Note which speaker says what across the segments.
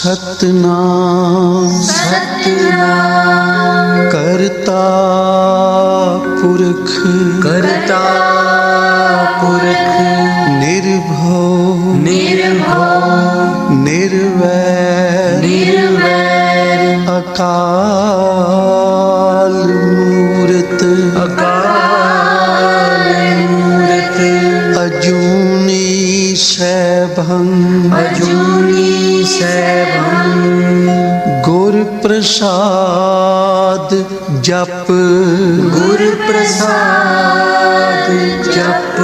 Speaker 1: सतनाम
Speaker 2: सतनाम
Speaker 1: करता पुरख
Speaker 2: करता पुरख
Speaker 1: निर्भव
Speaker 2: निर्भव
Speaker 1: निर्वैर
Speaker 2: निर्वैर
Speaker 1: अकाल मूरत
Speaker 2: अकाल मूरत
Speaker 1: अजूनी सैभं
Speaker 2: अजूनी सैभं
Speaker 1: गुर प्रसाद जप
Speaker 2: गुर प्रसाद जप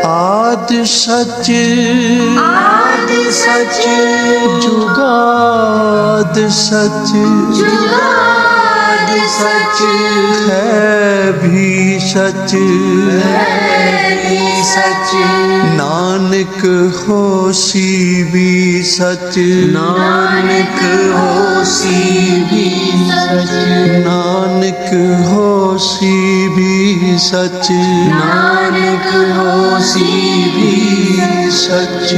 Speaker 1: आद सच
Speaker 2: आदि सच
Speaker 1: जुगाद सच
Speaker 2: जुगाद सच
Speaker 1: है भी सच
Speaker 2: सच
Speaker 1: नानक होसी भी सच
Speaker 2: नानक होसी भी सच
Speaker 1: नानक होसी भी सच
Speaker 2: नानक होसी भी
Speaker 1: सच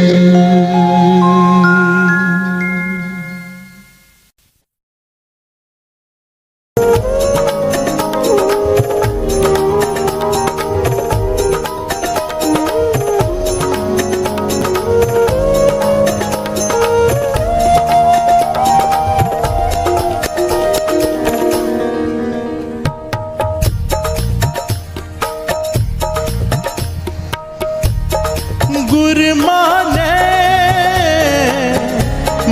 Speaker 1: गुर माने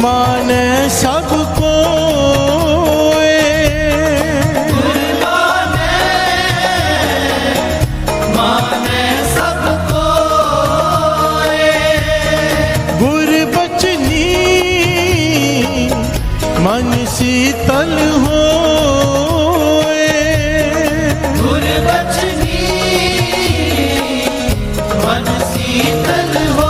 Speaker 1: माने सबको
Speaker 2: गुर माने सबको
Speaker 1: गुर बचनी मन शीतल हो
Speaker 2: गुर बचनी मन शीतल हो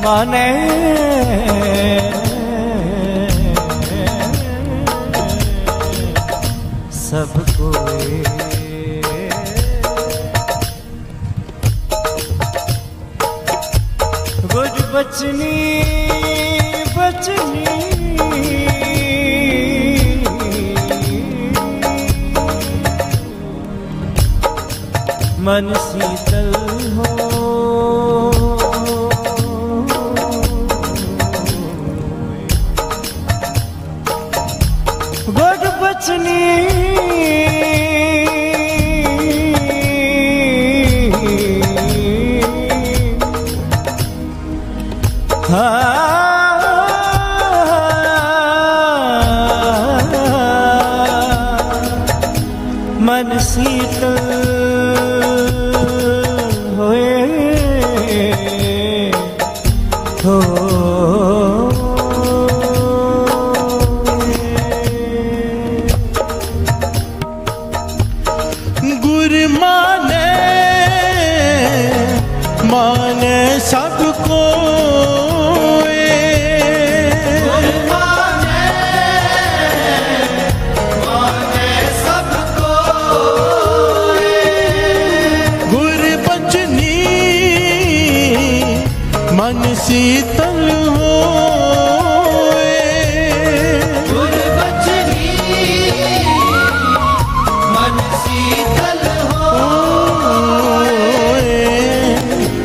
Speaker 1: माने सबको गुर बचनी बचनी मन शीतल हो गुर बचनी मन शीतल होए हो गुर माने माने सबको
Speaker 2: गुर माने सबको
Speaker 1: गुर बचनी मन शीतल हो
Speaker 2: गुर बचनी मन शीतल हो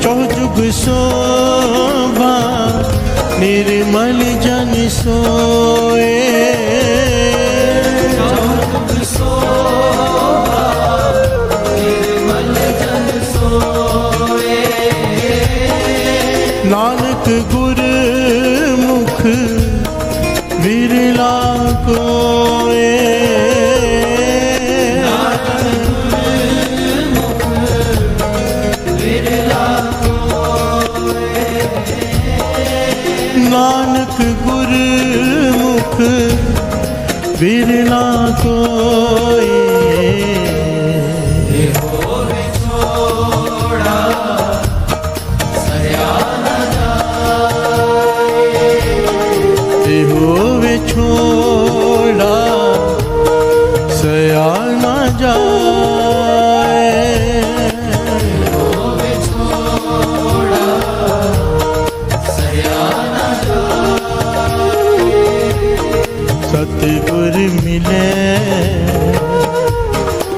Speaker 1: चौजुग शोभा निर्मल जन सोए
Speaker 2: चौक शोभा निर्मल जन सोए
Speaker 1: नानक गुर मुख विरला कोए नानक गुर मुख बिरला कोई।
Speaker 2: होवे छोड़ा सया न जाए,
Speaker 1: होवे छोड़ा सया न जाए।
Speaker 2: होवे छोड़ा सया न जाए।
Speaker 1: सतगुर मिले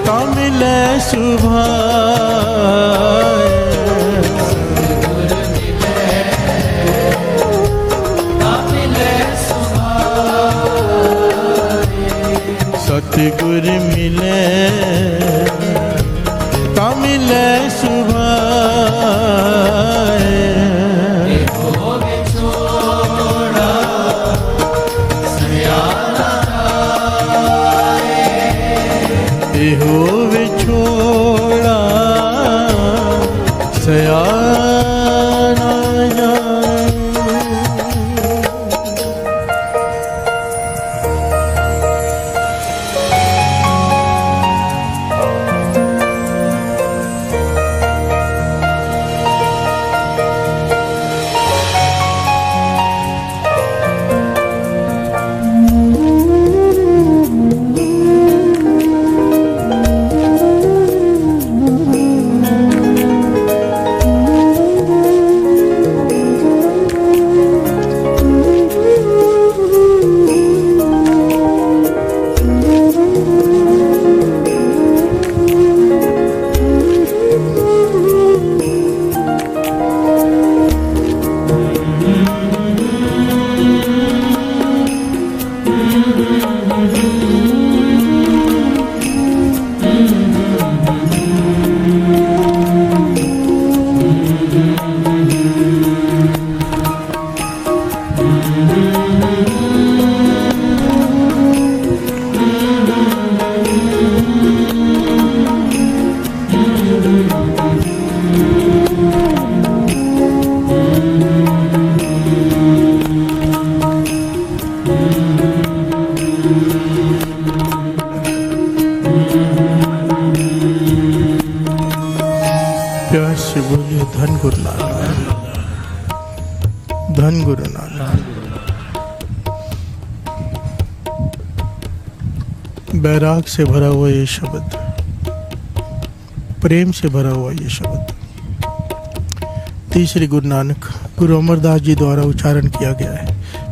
Speaker 1: ता मिले सुभाए।
Speaker 2: गुर मिले ता मिले सुभाए।
Speaker 1: सतगुर मिले ता मिले सुभाए।
Speaker 2: होवे छोड़ा सया न जाए।
Speaker 1: होवे छोड़ा सया न जाए। प्यार से बोलिए धन गुरु नानक, धन गुरु नानक। बैराग से भरा हुआ ये शब्द, प्रेम से भरा हुआ ये शब्द तीसरे गुरु नानक गुरु अमरदास जी द्वारा उच्चारण किया गया है।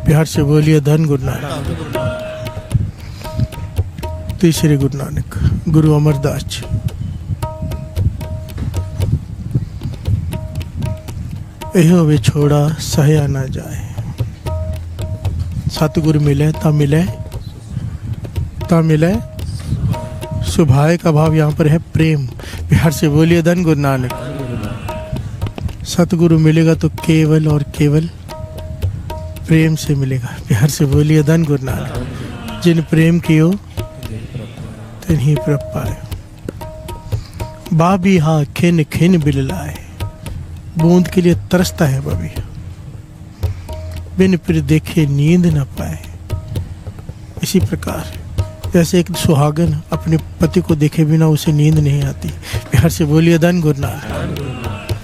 Speaker 1: प्यार से बोलिए धन गुरु नानक। तीसरे गुरु नानक गुरु अमरदास जी। एहो वे छोड़ा सहया ना जाए। सतगुरु मिले ता मिले सुभाए का भाव यहाँ पर है प्रेम। प्यार से बोलिए धन गुरु नानक। सतगुरु मिलेगा तो केवल और केवल प्रेम से मिलेगा। प्यार से बोलिए धन गुरु नानक। जिन प्रेम कियो तिन्ही प्रभ पाए। बाबी हाँ खिन खिन बिल लाए। बूंद के लिए तरसता है बबी, बिन फिर देखे नींद न पाए। इसी प्रकार जैसे एक सुहागन अपने पति को देखे बिना उसे नींद नहीं आती। प्यार से बोलिए धन गुरु नानक।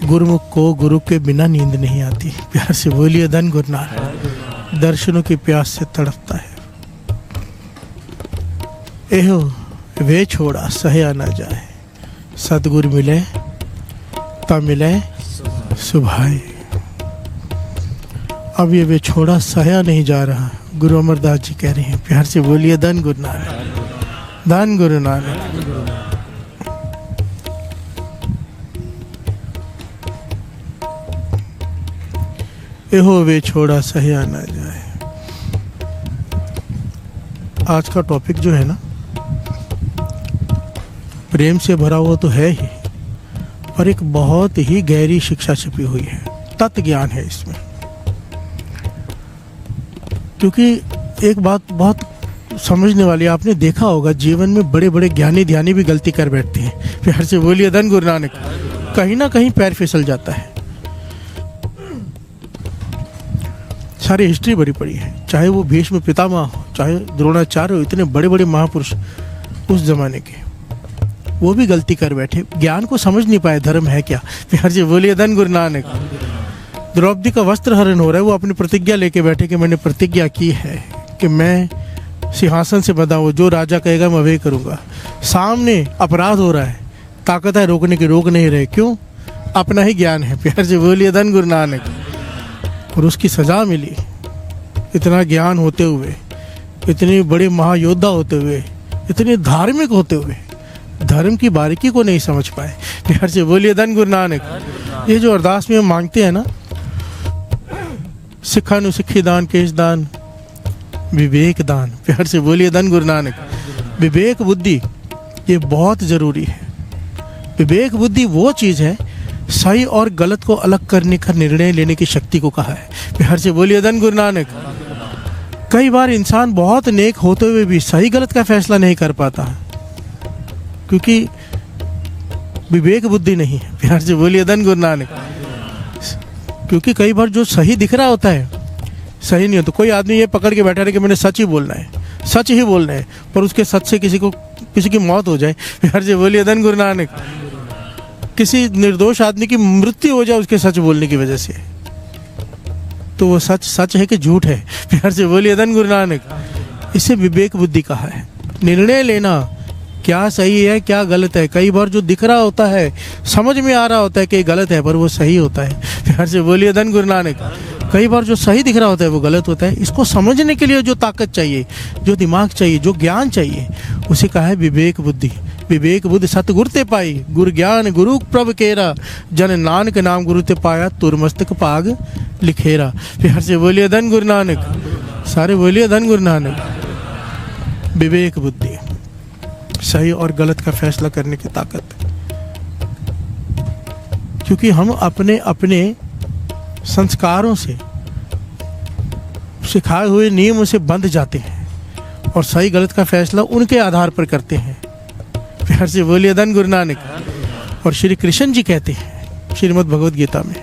Speaker 1: गुरुमुख को गुरु के बिना नींद नहीं आती। प्यार से बोलिए धन गुरु नानक। दर्शनों की प्यास से तड़पता है। एहो वे छोड़ा सहया ना जाए। सतगुरु मिले ता मिले सुभाए। अब ये वे छोड़ा सहया नहीं जा रहा। गुरु अमरदास जी कह रहे हैं। प्यार से बोलिए धन गुरु नानक, धन गुरु नानक। एहो वे छोड़ा सहया ना जाए। आज का टॉपिक जो है ना, प्रेम से भरा हुआ तो है ही, पर एक बहुत ही गहरी शिक्षा छिपी हुई है, तत्व ज्ञान है इसमें। क्योंकि एक बात बहुत समझने वाली, आपने देखा होगा जीवन में बड़े बड़े ज्ञानी ध्यानी भी गलती कर बैठते हैं। प्यार से बोलिए धन गुरु नानक। कहीं ना कहीं पैर फिसल जाता है। सारी हिस्ट्री भरी पड़ी है, चाहे वो भीष्म पितामह हो, चाहे द्रोणाचार्य हो, इतने बड़े बड़े महापुरुष उस जमाने के, वो भी गलती कर बैठे, ज्ञान को समझ नहीं पाए धर्म है क्या। प्यार जी बोलिए धन गुरु नानक। द्रौपदी का वस्त्र हरण हो रहा है, वो अपनी प्रतिज्ञा लेके बैठे कि मैंने प्रतिज्ञा की है कि मैं सिंहासन से बंधा हूँ, जो राजा कहेगा मैं वही करूँगा। सामने अपराध हो रहा है, ताकत है रोकने की, रोक नहीं रहे, क्यों? अपना ही ज्ञान है। प्यार जी बोलिए धन गुरु नानक। और उसकी सजा मिली, इतना ज्ञान होते हुए, इतने बड़े महायोद्धा होते हुए, इतने धार्मिक होते हुए, धर्म की बारीकी को नहीं समझ पाए। प्यार से बोलिए धन गुरु नानक। ये जो अरदास में हम मांगते हैं ना, सिखानु सिखी दान, केश दान, विवेक दान, प्यार से बोलिए धन गुरु नानक। विवेक बुद्धि ये बहुत जरूरी है। विवेक बुद्धि वो चीज है, सही और गलत को अलग करने का निर्णय लेने की शक्ति को कहा है। प्यार से बोलिए धन गुरु नानक। कई बार इंसान बहुत नेक होते हुए भी सही गलत का फैसला नहीं कर पाता, क्योंकि विवेक बुद्धि नहीं है। प्यार से बोलिए धन गुरु नानक। क्योंकि कई बार जो सही दिख रहा होता है सही नहीं होता। कोई आदमी ये पकड़ के बैठा रहे कि मैंने सच ही बोलना है, सच ही बोलना है, पर उसके सच से किसी की मौत हो जाए। प्यार से बोलिए धन गुरु नानक। किसी निर्दोष आदमी की मृत्यु हो जाए उसके सच बोलने की वजह से, तो वो सच सच है कि झूठ है। प्यार से बोलिए धन गुरु नानक। इसे विवेक बुद्धि कहा है। निर्णय लेना, क्या सही है क्या गलत है। कई बार जो दिख रहा होता है, समझ में आ रहा होता है कि गलत है, पर वो सही होता है। प्यार से बोलिए धन गुरु नानक। कई बार जो सही दिख रहा होता है वो गलत होता है। इसको समझने के लिए जो ताकत चाहिए, जो दिमाग चाहिए, जो ज्ञान चाहिए, उसे कहा है विवेक बुद्धि। विवेक बुद्धि सतगुरु ते पाई, गुरु ज्ञान गुरु प्रभ केरा, जन नानक नाम गुरु ते पाया, तुरमस्तक पाग लिखेरा। प्यार से बोलिए धन गुरु नानक। सारे बोलिए धन गुरु नानक। विवेक बुद्धि, सही और गलत का फैसला करने की ताकत। क्योंकि हम अपने अपने संस्कारों से, सिखाए हुए नियमों से बंध जाते हैं और सही गलत का फैसला उनके आधार पर करते हैं। प्यार से बोलिए धन गुरु नानक। और श्री कृष्ण जी कहते हैं श्रीमद् भगवद गीता में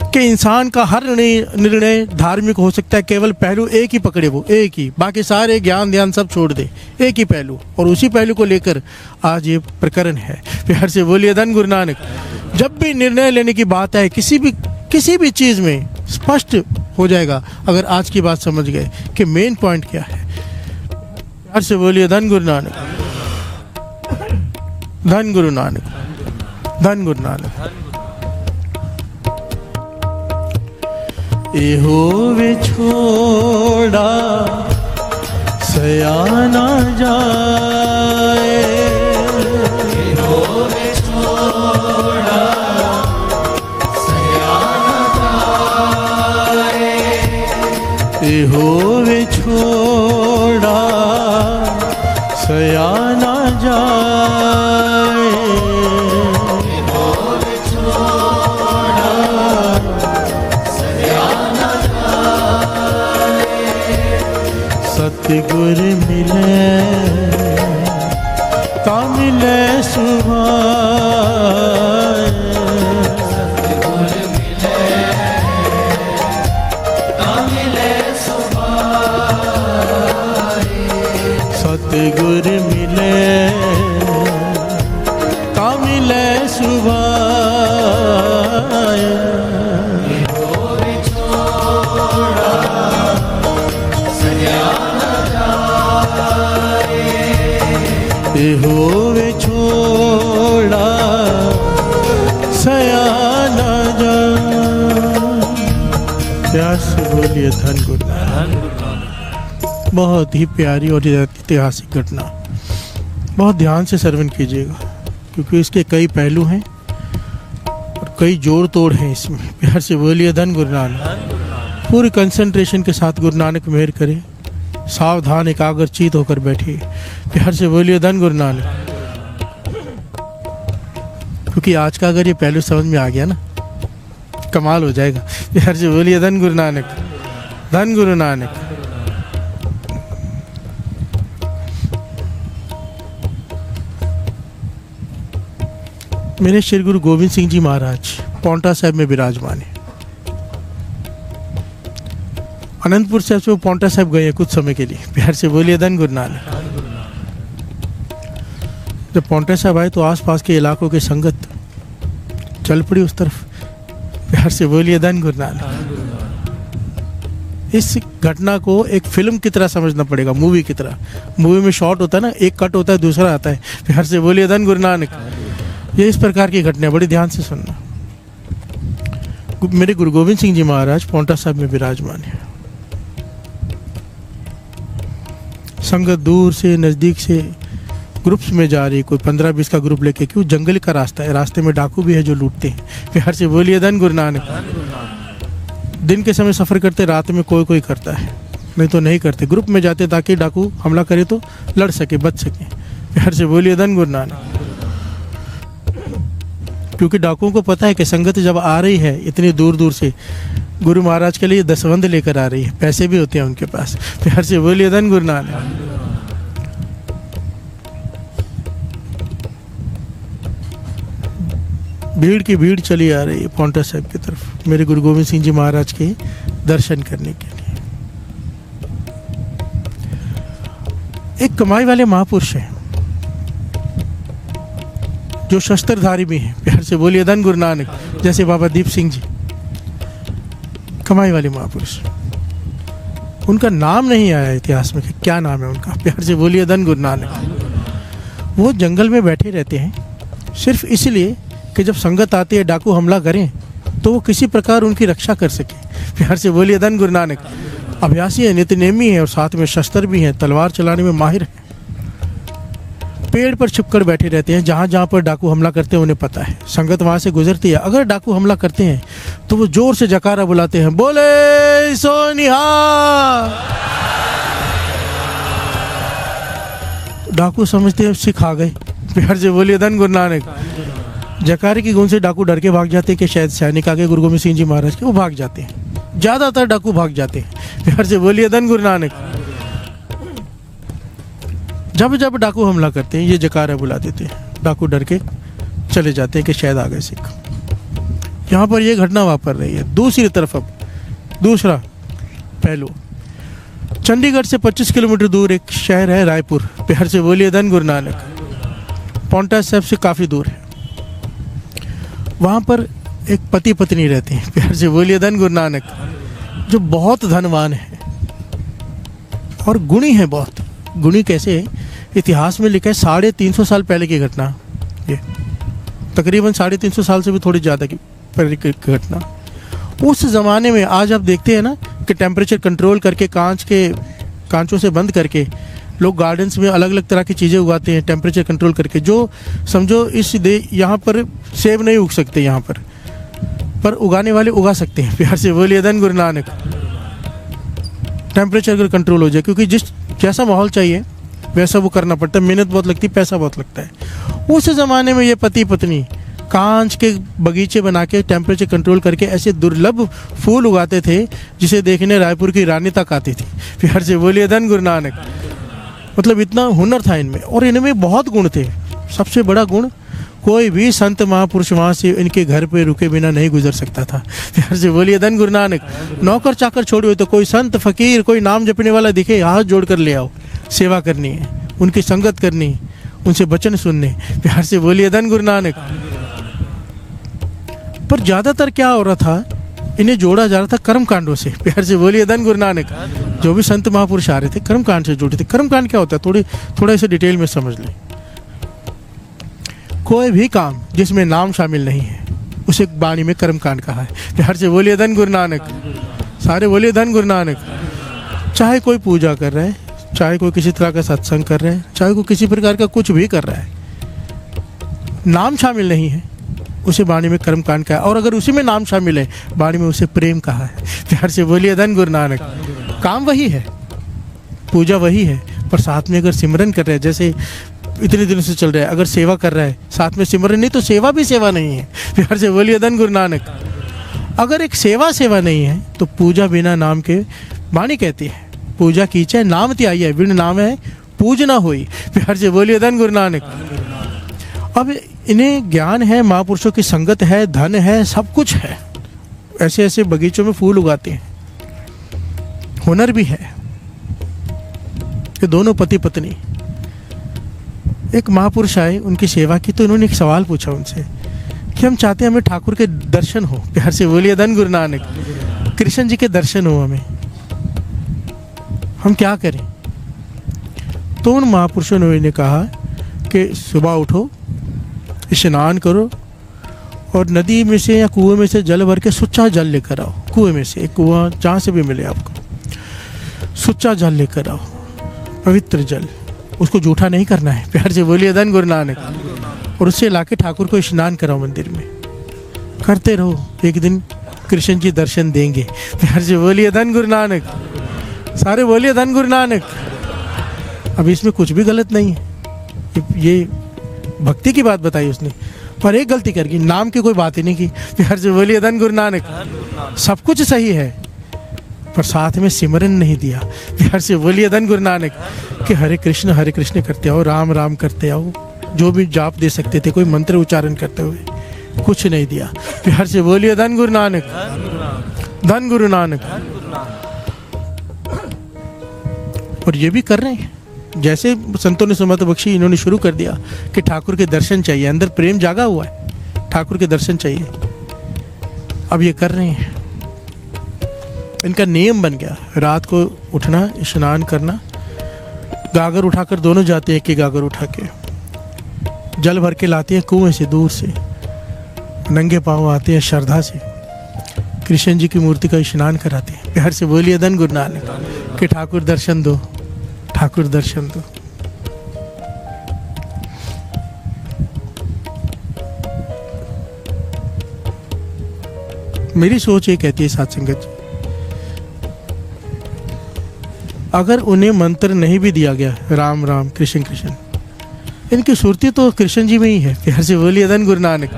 Speaker 1: कि इंसान का हर निर्णय धार्मिक हो सकता है, केवल पहलू एक ही पकड़े, वो एक ही, बाकी सारे ज्ञान ध्यान सब छोड़ दे, एक ही पहलू, और उसी पहलू को लेकर आज ये प्रकरण है। प्यार से बोलिए धन गुरु नानक। जब भी निर्णय लेने की बात है किसी भी चीज़ में, स्पष्ट हो जाएगा अगर आज की बात समझ गए कि मेन पॉइंट क्या है। प्यार से बोलिए धन गुरु नानक। धन गुरु नानक। धन गुरु नानक। एहो विछोड़ा सयाना जाए,
Speaker 2: एहो विछोड़ा सयाना जाए,
Speaker 1: एहो विछोड़ा सयाना जाए,
Speaker 2: एहो विछोड़ा सयाना जाए,
Speaker 1: सतगुर मिले ता मिले सुभाए,
Speaker 2: सतगुर मिले ता मिले सुभाए,
Speaker 1: सतगुर मिले ता मिले सुभाए,
Speaker 2: एहो विछोड़ा सयाना जाए,
Speaker 1: एहो विछोड़ा सयाना जाए। प्यार से बोलिए धन गुरु नानक। बहुत ही प्यारी और ऐतिहासिक घटना, बहुत ध्यान से श्रवण कीजिएगा, क्योंकि इसके कई पहलू हैं और कई जोड़ तोड़ हैं इसमें। प्यार से बोलिए धन गुरु नानक। पूरी कंसंट्रेशन के साथ गुरु नानक मेहर करे, सावधान एकाग्रचित होकर बैठिए। प्यार से बोलिए धन गुरु नानक। क्योंकि आज का अगर ये पहलू समझ में आ गया ना, कमाल हो जाएगा। प्यार से बोलिए धन गुरु नानक। धन गुरु नानक। मेरे श्री गुरु गोविंद सिंह जी महाराज पौंटा साहिब में विराजमान है। अनंतपुर साहब से वो पौंटा साहब गए कुछ समय के लिए, प्यार से बोलिए धन गुरु नानक। जब पौंटा साहब आए तो आसपास के इलाकों की संगत चल पड़ी उस तरफ, प्यार से बोलिए धन गुरु नानक। इस घटना को एक फिल्म की तरह समझना पड़ेगा, मूवी की तरह। मूवी में शॉट होता है ना, एक कट होता है दूसरा आता है, प्यार से बोलिए धन गुरु नानक। ये इस प्रकार की घटना, बड़ी ध्यान से सुनना। मेरे गुरु गोविंद सिंह जी महाराज पौंटा साहब में विराजमान है। संगत दूर से नज़दीक से ग्रुप्स में जा रही, कोई 15-20 का ग्रुप लेके, क्यों जंगल का रास्ता है, रास्ते में डाकू भी है जो लूटते हैं, प्यार से बोलिए धन गुरु नानक। दिन के समय सफ़र करते, रात में कोई कोई करता है, नहीं तो नहीं करते। ग्रुप में जाते ताकि डाकू हमला करे तो लड़ सके, बच सके, प्यार से बोलिए धन गुरु नानक। क्योंकि डाकुओं को पता है कि संगत जब आ रही है इतनी दूर दूर से, गुरु महाराज के लिए दसवंध लेकर आ रही है, पैसे भी होते हैं उनके पास, प्यार से बोलिए धन गुरु नानक। भीड़ की भीड़ चली आ रही है पौंटा साहब की तरफ, मेरे गुरु गोविंद सिंह जी महाराज के दर्शन करने के लिए। एक कमाई वाले महापुरुष हैं जो शस्त्रधारी भी हैं, प्यार से बोलिए धन गुरु नानक, जैसे बाबा दीप सिंह जी, कमाई वाले महापुरुष। उनका नाम नहीं आया इतिहास में, क्या नाम है उनका, प्यार से बोलिए धन गुरु नानक। वो जंगल में बैठे रहते हैं सिर्फ इसलिए कि जब संगत आती है डाकू हमला करें तो वो किसी प्रकार उनकी रक्षा कर सके, प्यार से बोलिए धन गुरु नानक। अभ्यासी है, नित्यनेमी है और साथ में शस्त्र भी हैं, तलवार चलाने में माहिर है। पेड़ पर छिपकर बैठे रहते हैं, जहाँ जहाँ पर डाकू हमला करते हैं उन्हें पता है, संगत वहाँ से गुजरती है, अगर डाकू हमला करते हैं तो वो जोर से जकारा बुलाते हैं, बोले सोनिहा। डाकू समझते हैं सिख आ गए, प्यार से बोलिए धन गुरु नानक। जकारे की गूंज से डाकू डर के भाग जाते हैं कि शायद सैनिक आगे गुरु गोविंद सिंह जी महाराज के, वो भाग जाते हैं, ज़्यादातर डाकू भाग जाते हैं, प्यार से बोलिए धन गुरु नानक। जब जब डाकू हमला करते हैं ये जकारा बुला देते हैं, डाकू डर के चले जाते हैं कि शायद आ गए सिख। यहाँ पर ये घटना वापर रही है। दूसरी तरफ अब दूसरा पहलू, चंडीगढ़ से 25 किलोमीटर दूर एक शहर है रायपुर, प्यार से बोलिए धन गुरु नानक। पौंटा साहब से काफ़ी दूर है। वहाँ पर एक पति पत्नी रहते हैं, प्यार से बोलिए धन गुरु नानक, जो बहुत धनवान है और गुणी है बहुत। गुणी कैसे, इतिहास में लिखा है 350 साल पहले की घटना, ये तकरीबन 350 साल से भी थोड़ी ज़्यादा की पहले की घटना। उस ज़माने में आज आप देखते हैं ना कि टेम्परेचर कंट्रोल करके कांचों से बंद करके लोग गार्डन्स में अलग अलग तरह की चीज़ें उगाते हैं, टेम्परेचर कंट्रोल करके। जो समझो यहाँ पर सेब नहीं उग सकते यहाँ पर उगाने वाले उगा सकते हैं, प्यार से बोलिए धन गुरु नानक। टेम्परेचर अगर कंट्रोल हो जाए, क्योंकि जैसा माहौल चाहिए वैसा वो करना पड़ता है, मेहनत बहुत लगती है, पैसा बहुत लगता है। उस ज़माने में ये पति पत्नी कांच के बगीचे बना के टेम्परेचर कंट्रोल करके ऐसे दुर्लभ फूल उगाते थे जिसे देखने रायपुर की रानी तक आती थी, प्यार से बोलिए धन गुरु नानक। मतलब इतना हुनर था इनमें, और इनमें बहुत गुण थे। सबसे बड़ा गुण, कोई भी संत महापुरुष वहाँ से इनके घर पे रुके बिना नहीं गुजर सकता था, प्यार से बोलिए धन गुरु नानक। नौकर चाकर छोड़े तो कोई संत फकीर, कोई नाम जपने वाला दिखे, हाथ जोड़ कर ले आओ, सेवा करनी है, उनकी संगत करनी, उनसे वचन सुनने, प्यार से बोलिए धन गुरु नानक। पर ज़्यादातर क्या हो रहा था, इन्हें जोड़ा जा रहा था कर्म कांडों से, प्यार से बोलिए धन गुरु नानक। जो भी संत महापुरुष आ रहे थे कर्म कांड से जुड़े थे। कर्म कांड क्या होता है, थोड़ा इसे डिटेल में समझ लें। कोई भी काम जिसमें नाम शामिल नहीं है उसे वाणी में कर्म कांड कहा है, प्यार से बोलिए धन गुरु नानक। सारे बोलिए धन गुरु नानक। चाहे कोई पूजा कर रहा है, चाहे कोई किसी तरह का सत्संग कर रहा है, चाहे कोई किसी प्रकार का कुछ भी कर रहा है, नाम शामिल नहीं है उसे वाणी में कर्म कांड कहा है। और अगर उसी में नाम शामिल है वाणी में उसे प्रेम कहा है, प्यार से बोलिए धन गुरु नानक। काम वही है, पूजा वही है, पर साथ में अगर सिमरन कर रहे हैं, जैसे इतने दिनों से चल रहा है, अगर सेवा कर रहा है साथ में सिमरन नहीं तो सेवा भी सेवा नहीं है, प्यार से बोलिए धन गुरु नानक। अगर एक सेवा नहीं है तो पूजा बिना नाम के, वाणी कहती है पूजा कीचे नाम त्याई है, बिन नाम है पूजना हुई, प्यार से बोलिए धन गुरु नानक। अब इन्हें ज्ञान है, महापुरुषों की संगत है, धन है, सब कुछ है, ऐसे ऐसे बगीचों में फूल उगाते हैं। हुनर भी है कि दोनों पति पत्नी, एक महापुरुष आए, उनकी सेवा की, तो इन्होंने एक सवाल पूछा उनसे कि हम चाहते हैं हमें ठाकुर के दर्शन हो। प्यार से बोलिए धन गुरु नानक। कृष्ण जी के दर्शन हो हमें, हम क्या करें? तो उन महापुरुषों ने कहा कि सुबह उठो, स्नान करो और नदी में से या कुएं में से जल भर के सुच्चा जल लेकर आओ। कुएं में से, एक कुआं जहाँ से भी मिले आपको, सुच्चा जल लेकर आओ, पवित्र जल, उसको जूठा नहीं करना है। प्यार से बोलिए धन गुरु नानक। और उससे लाके ठाकुर को स्नान कराओ मंदिर में, करते रहो, एक दिन कृष्ण जी दर्शन देंगे। प्यार से बोलिए धन गुरु नानक। सारे बोलिए धन गुरु नानक। अब इसमें कुछ भी गलत नहीं है, ये भक्ति की बात बताई उसने, पर एक गलती कर गई, नाम की कोई बात ही नहीं की। प्यार से बोलिए धन गुरु नानक। सब कुछ सही है पर साथ में सिमरन नहीं दिया। प्यार से बोलिए धन गुरु नानक कि हरे कृष्ण करते आओ, राम राम करते आओ, जो भी जाप दे सकते थे, कोई मंत्र उच्चारण करते हुए, कुछ नहीं दिया। प्यार से बोलिए धन गुरु नानक, धन गुरु नानक। और ये भी कर रहे हैं, जैसे संतों ने सुमत बख्शी, इन्होंने शुरू कर दिया कि ठाकुर के दर्शन चाहिए, अंदर प्रेम जागा हुआ है, ठाकुर के दर्शन चाहिए, अब ये कर रहे हैं। इनका नियम बन गया, रात को उठना, स्नान करना, गागर उठाकर दोनों जाते हैं, एक ही गागर उठा के जल भर के लाते हैं कुएं से, दूर से नंगे पांव आते हैं, श्रद्धा से कृष्ण जी की मूर्ति का स्नान कराते हैं। प्यार से बोलिए धन गुरु नानक कि ठाकुर दर्शन दो, ठाकुर दर्शन दो। मेरी सोच ये कहती है साथ संगत जी, अगर उन्हें मंत्र नहीं भी दिया गया, राम राम कृष्ण कृष्ण, इनकी सुरती तो कृष्ण जी में ही है। प्यार से बोलिए धन गुरु नानक।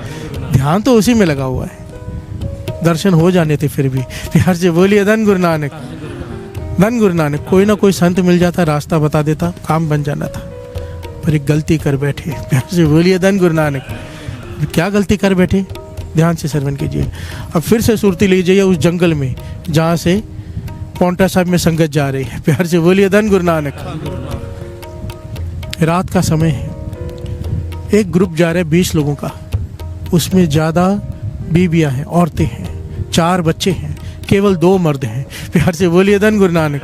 Speaker 1: ध्यान तो उसी में लगा हुआ है, दर्शन हो जाने थे फिर भी। प्यार से बोलिए धन गुरु नानक, धन गुरु नानक। कोई ना कोई संत मिल जाता, रास्ता बता देता, काम बन जाना था, पर एक गलती कर बैठे। प्यार से बोलिए धन गुरु नानक। क्या गलती कर बैठे? ध्यान से श्रवण कीजिए। अब फिर से सुरती लीजिए उस जंगल में जहाँ से पौंटा साहब में संगत जा रही है। प्यार से बोलिए धन गुरु नानक। रात का समय है, एक ग्रुप जा रहा है 20 लोगों का, उसमें ज़्यादा बीबियाँ हैं, औरतें हैं, 4 बच्चे हैं, केवल 2 मर्द हैं। प्यार से बोलिए धन गुरु नानक।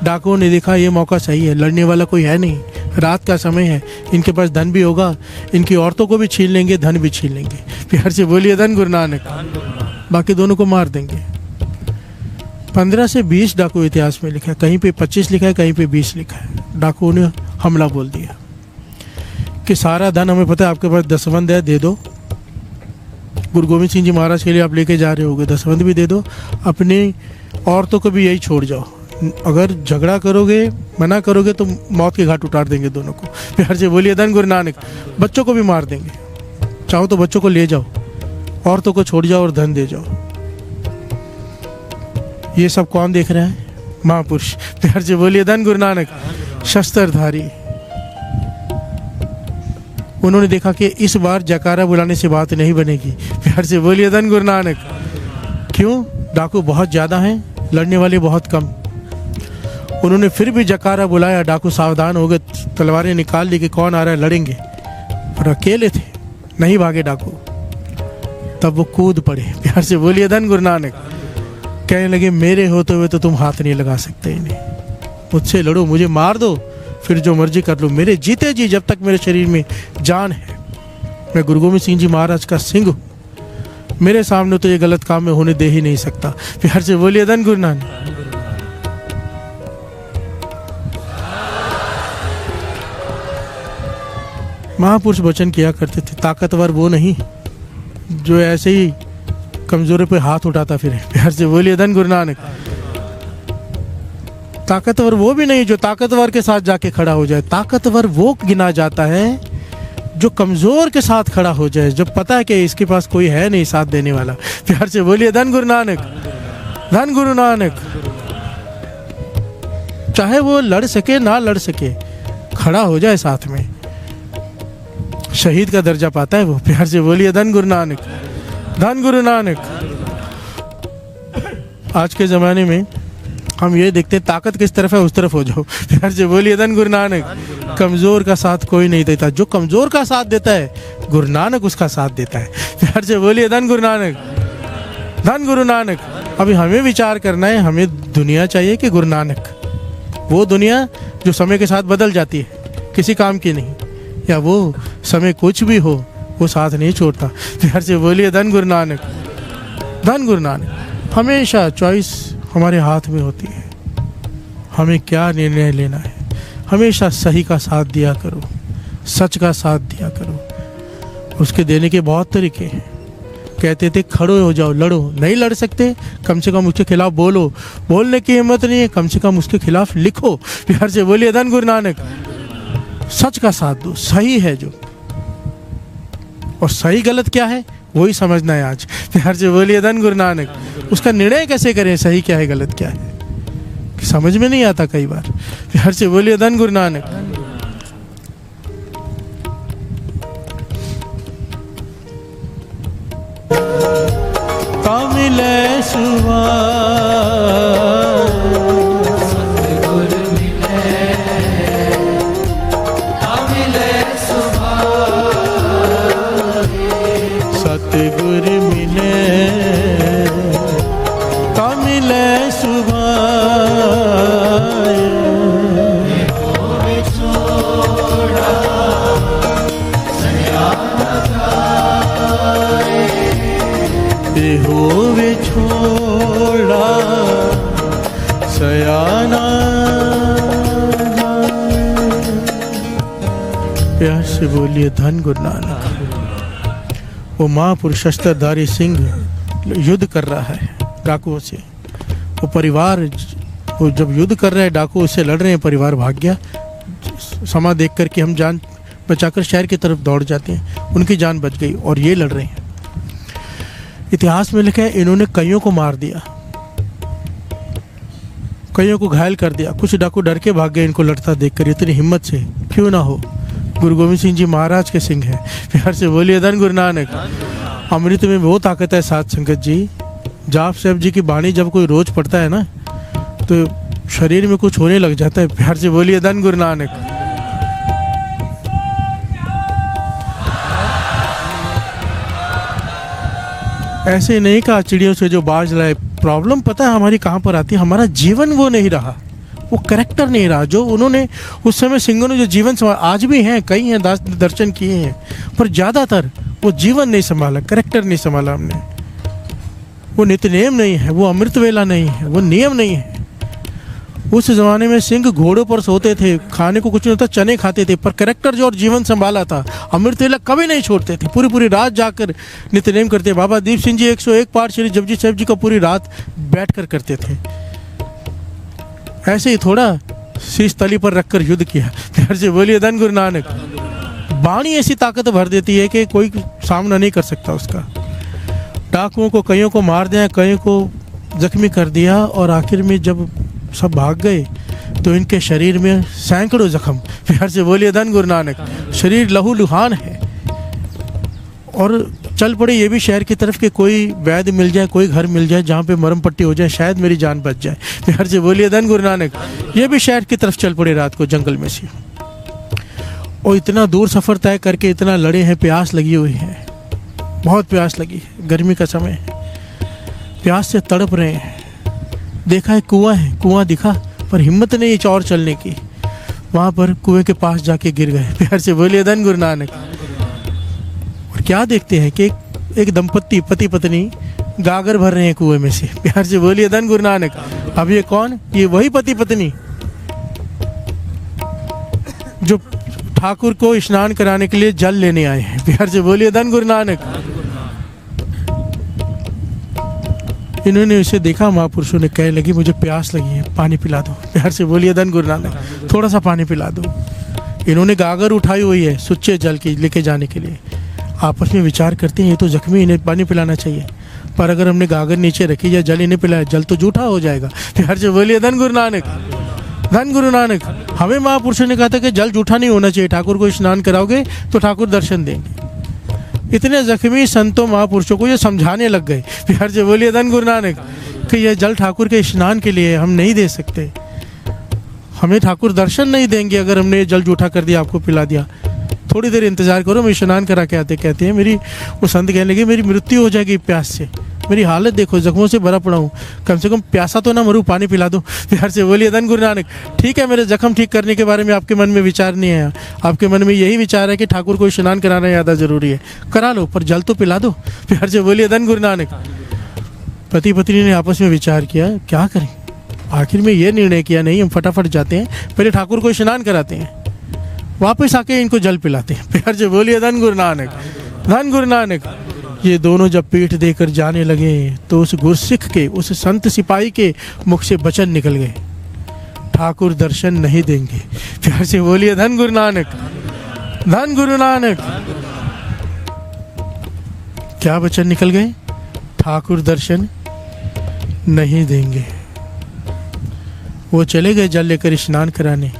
Speaker 1: डाकुओं ने देखा ये मौका सही है, लड़ने वाला कोई है नहीं, रात का समय है, इनके पास धन भी होगा, इनकी औरतों को भी छीन लेंगे, धन भी छीन लेंगे। प्यार से बोलिए धन गुरु नानक। बाकी दोनों को मार देंगे। 15 से 20 डाकू इतिहास में लिखा है, कहीं पे 25 लिखा है, कहीं पे 20 लिखा है। डाकुओं ने हमला बोल दिया कि सारा धन हमें पता है आपके पास दसवंध है, दे दो। गुरु गोविंद सिंह जी महाराज के लिए आप लेके जा रहे होगे, दसवंध भी दे दो, अपनी औरतों को भी यही छोड़ जाओ। अगर झगड़ा करोगे, मना करोगे तो मौत के घाट उतार देंगे दोनों को। प्यार से बोलिए धन गुरु नानक। बच्चों को भी मार देंगे, चाहो तो बच्चों को ले जाओ, औरतों को छोड़ जाओ और धन दे जाओ। ये सब कौन देख रहा है? महापुरुष। प्यार से बोलिए धन गुरु नानक। शस्त्रधारी। उन्होंने देखा कि इस बार जयकारा बुलाने से बात नहीं बनेगी। प्यार से बोलिए धन गुरु नानक। क्यों? डाकू बहुत ज़्यादा हैं, लड़ने वाले बहुत कम। उन्होंने फिर भी जयकारा बुलाया, डाकू सावधान हो गए, तलवारें निकाल ली कि कौन आ रहा है, लड़ेंगे। और अकेले थे, नहीं भागे डाकू। तब वो कूद पड़े। प्यार से बोलिए धन गुरु नानक। कहने लगे मेरे होते हुए तो तुम हाथ नहीं लगा सकते इन्हें, मुझसे लड़ो, मुझे मार दो, फिर जो मर्जी कर लो, मेरे जीते जी जब तक मेरे शरीर में जान है, मैं गुरु गोविंद सिंह जी महाराज का सिंह हूँ, मेरे सामने तो ये गलत काम में होने दे ही नहीं सकता। प्यार से बोलिए धन गुरु नानक। महापुरुष वचन किया करते थे, ताकतवर वो नहीं जो ऐसे ही कमजोरी पे हाथ उठाता फिरे। प्यार से बोलिए धन गुरु नानक। ताकतवर वो भी नहीं जो ताकतवर के साथ जाके खड़ा हो जाए। ताकतवर वो गिना जाता है जो कमजोर के साथ खड़ा हो जाए, जब पता है कि इसके पास कोई है नहीं साथ देने वाला। प्यार से बोलिए धन गुरु नानक, धन गुरु नानक। चाहे वो लड़ सके ना लड़ सके, खड़ा हो जाए साथ में, शहीद का दर्जा पाता है वो। प्यार से बोलिए धन गुरु नानक, धन गुरु नानक। आज के ज़माने में हम ये देखते हैं ताकत किस तरफ है उस तरफ हो जाओ। प्यार से बोलिए धन गुरु नानक। कमज़ोर का साथ कोई नहीं देता, जो कमज़ोर का साथ देता है गुरु नानक उसका साथ देता है। प्यार से बोलिए धन गुरु नानक, धन गुरु नानक। अभी हमें विचार करना है, हमें दुनिया चाहिए कि गुरु नानक? वो दुनिया जो समय के साथ बदल जाती है, किसी काम की नहीं, या वो समय कुछ भी हो वो साथ नहीं छोड़ता। प्यार से बोलिए धन गुरु नानक, धन गुरु नानक। हमेशा चॉइस हमारे हाथ में होती है, हमें क्या निर्णय लेना है। हमेशा सही का साथ दिया करो, सच का साथ दिया करो। उसके देने के बहुत तरीके हैं। कहते थे खड़े हो जाओ, लड़ो, नहीं लड़ सकते कम से कम उसके खिलाफ बोलो, बोलने की हिम्मत नहीं है कम से कम उसके खिलाफ लिखो। प्यार से बोलिए धन गुरु नानक। सच का साथ दो, सही है जो, और सही गलत क्या है वही समझना है आज। प्यार से बोलिए धन गुरु नानक। उसका निर्णय कैसे करें, सही क्या है गलत क्या है, कि समझ में नहीं आता कई बार। प्यार से बोलिए धन गुरु नानक। मिले सुवा
Speaker 2: सतगुरु मिले, मिले
Speaker 1: सतगुरु मिले, मिले सुबह होवे छोड़ा सयाना। प्यार से बोलिए धन गुरु नानक। वो महापुरुष शस्त्रधारी सिंह युद्ध कर रहा है डाकुओं से। वो परिवार, वो जब युद्ध कर रहा है डाकुओं से लड़ रहे हैं, परिवार भाग गया। समा देख कर के हम जान बचाकर शहर की तरफ दौड़ जाते हैं, उनकी जान बच गई और ये लड़ रहे हैं। इतिहास में लिखा है इन्होंने कईयों को मार दिया, कईयों को घायल कर दिया। कुछ डाकू डर के भाग गए इनको लड़ता देखकर। इतनी हिम्मत से क्यों ना हो, गुरु गोविंद सिंह जी महाराज के सिंह है। प्यार से बोलिए धन गुरु नानक। अमृत में वो ताकत है साध संगत जी। जाप साहब जी की बाणी जब कोई रोज पढ़ता है ना तो शरीर में कुछ होने लग जाता है। प्यार से बोलिए धन गुरु नानक। ऐसे नहीं कहा चिड़ियों से जो बाज लाए। प्रॉब्लम पता है हमारी कहाँ पर आती है, हमारा जीवन वो नहीं रहा, वो करेक्टर नहीं रहा। जो उन्होंने उस समय सिंहों ने जो जीवन संभाला, आज भी हैं कई हैं दर्शन किए हैं, पर ज़्यादातर वो जीवन नहीं संभाला, करेक्टर नहीं संभाला हमने। वो नित्यनेम नहीं है, वो अमृत वेला नहीं है, वो नियम नहीं है। उस जमाने में सिंह घोड़ों पर सोते थे, खाने को कुछ नहीं होता, चने खाते थे, पर करेक्टर जो और जीवन संभाला था। अमृत वेला कभी नहीं छोड़ते थे, पूरी पूरी रात जाकर नित्यनेम करते। बाबा दीप सिंह जी 101 पाठ श्री जपजी साहब जी का पूरी रात बैठ कर करते थे। ऐसे ही थोड़ा शीश तली पर रखकर युद्ध किया। प्यार से बोलिए धन गुरु नानक। बाणी ऐसी ताकत भर देती है कि कोई सामना नहीं कर सकता उसका। डाकुओं को कईयों को मार दिया, कईयों को जख्मी कर दिया, और आखिर में जब सब भाग गए तो इनके शरीर में सैकड़ों जख्म। प्यार से बोलिए धन गुरु नानक। शरीर लहू लुहान है और चल पड़े ये भी शहर की तरफ कि कोई वैद्य मिल जाए, कोई घर मिल जाए जहाँ पे मरम पट्टी हो जाए, शायद मेरी जान बच जाए। प्यार से बोलिए धन गुरु नानक। ये भी शहर की तरफ चल पड़े रात को जंगल में से, और इतना दूर सफ़र तय करके इतना लड़े हैं। प्यास लगी हुई है, बहुत प्यास लगी है, गर्मी का समय है, प्यास से तड़प रहे हैं। देखा है कुआं है, कुआं दिखा, पर हिम्मत नहीं है और चलने की। वहाँ पर कुएं के पास जाके गिर गए। प्यार से बोलिए धन गुरु नानक। और क्या देखते हैं कि एक दंपत्ति पति पत्नी गागर भर रहे हैं कुएं में से। प्यार से बोलिए धन गुरु नानक। अब ये कौन? ये वही पति पत्नी जो ठाकुर को स्नान कराने के लिए जल लेने आए हैं। प्यार से बोलिए धन गुरु नानक। इन्होंने उसे देखा, महापुरुषों ने कहने लगी मुझे प्यास लगी है, पानी पिला दो। प्यार से बोलिए धन गुरु नानक। थोड़ा सा पानी पिला दो। इन्होंने गागर उठाई हुई है सुच्चे जल की लेके जाने के लिए। आपस में विचार करते हैं ये तो जख्मी, इन्हें पानी पिलाना चाहिए, पर अगर हमने गागर नीचे रखी या जल इन्हें पिलाया, जल तो जूठा हो जाएगा। प्यार से बोलिए धन गुरु नानक। धन गुरु नानक। हमें महापुरुषों ने कहा था कि जल जूठा नहीं होना चाहिए, ठाकुर को स्नान कराओगे तो ठाकुर दर्शन देंगे। इतने जख्मी संतों महापुरुषों को ये समझाने लग गए। प्यार से बोलिए धन गुरु नानक। कि यह जल ठाकुर के स्नान के लिए, हम नहीं दे सकते। हमें ठाकुर दर्शन नहीं देंगे अगर हमने ये जल जूठा कर दिया, आपको पिला दिया। थोड़ी देर इंतजार करो, मैं स्नान करा के आते। कहते हैं मेरी, वो संत कहने लगे मेरी मृत्यु हो जाएगी प्यास से, मेरी हालत देखो, जख्मों से भरा पड़ा हूँ, कम से कम प्यासा तो ना मरूं, पानी पिला दो। प्यार से बोलिए धन गुरु नानक। ठीक है, मेरे जख्म ठीक करने के बारे में आपके मन में विचार नहीं आया, आपके मन में यही विचार है कि ठाकुर को स्नान कराना ज़्यादा जरूरी है, करा लो, पर जल तो पिला दो। प्यार से बोलिए धन गुरु नानक। पति पत्नी ने आपस में विचार किया क्या करें। आखिर में ये निर्णय किया, नहीं हम फटाफट जाते हैं, पहले ठाकुर को स्नान कराते हैं, वापस आके इनको जल पिलाते हैं। प्यार से बोलिए धन गुरु नानक, धन गुरु नानक। ये दोनों जब पीठ देकर जाने लगे तो उस गुरसिख के, उस संत सिपाही के मुख से वचन निकल गए, ठाकुर दर्शन नहीं देंगे। प्यार से बोलिए धन गुरु नानक, धन गुरु नानक। क्या वचन निकल गए? ठाकुर दर्शन नहीं देंगे। वो चले गए जल लेकर स्नान कराने,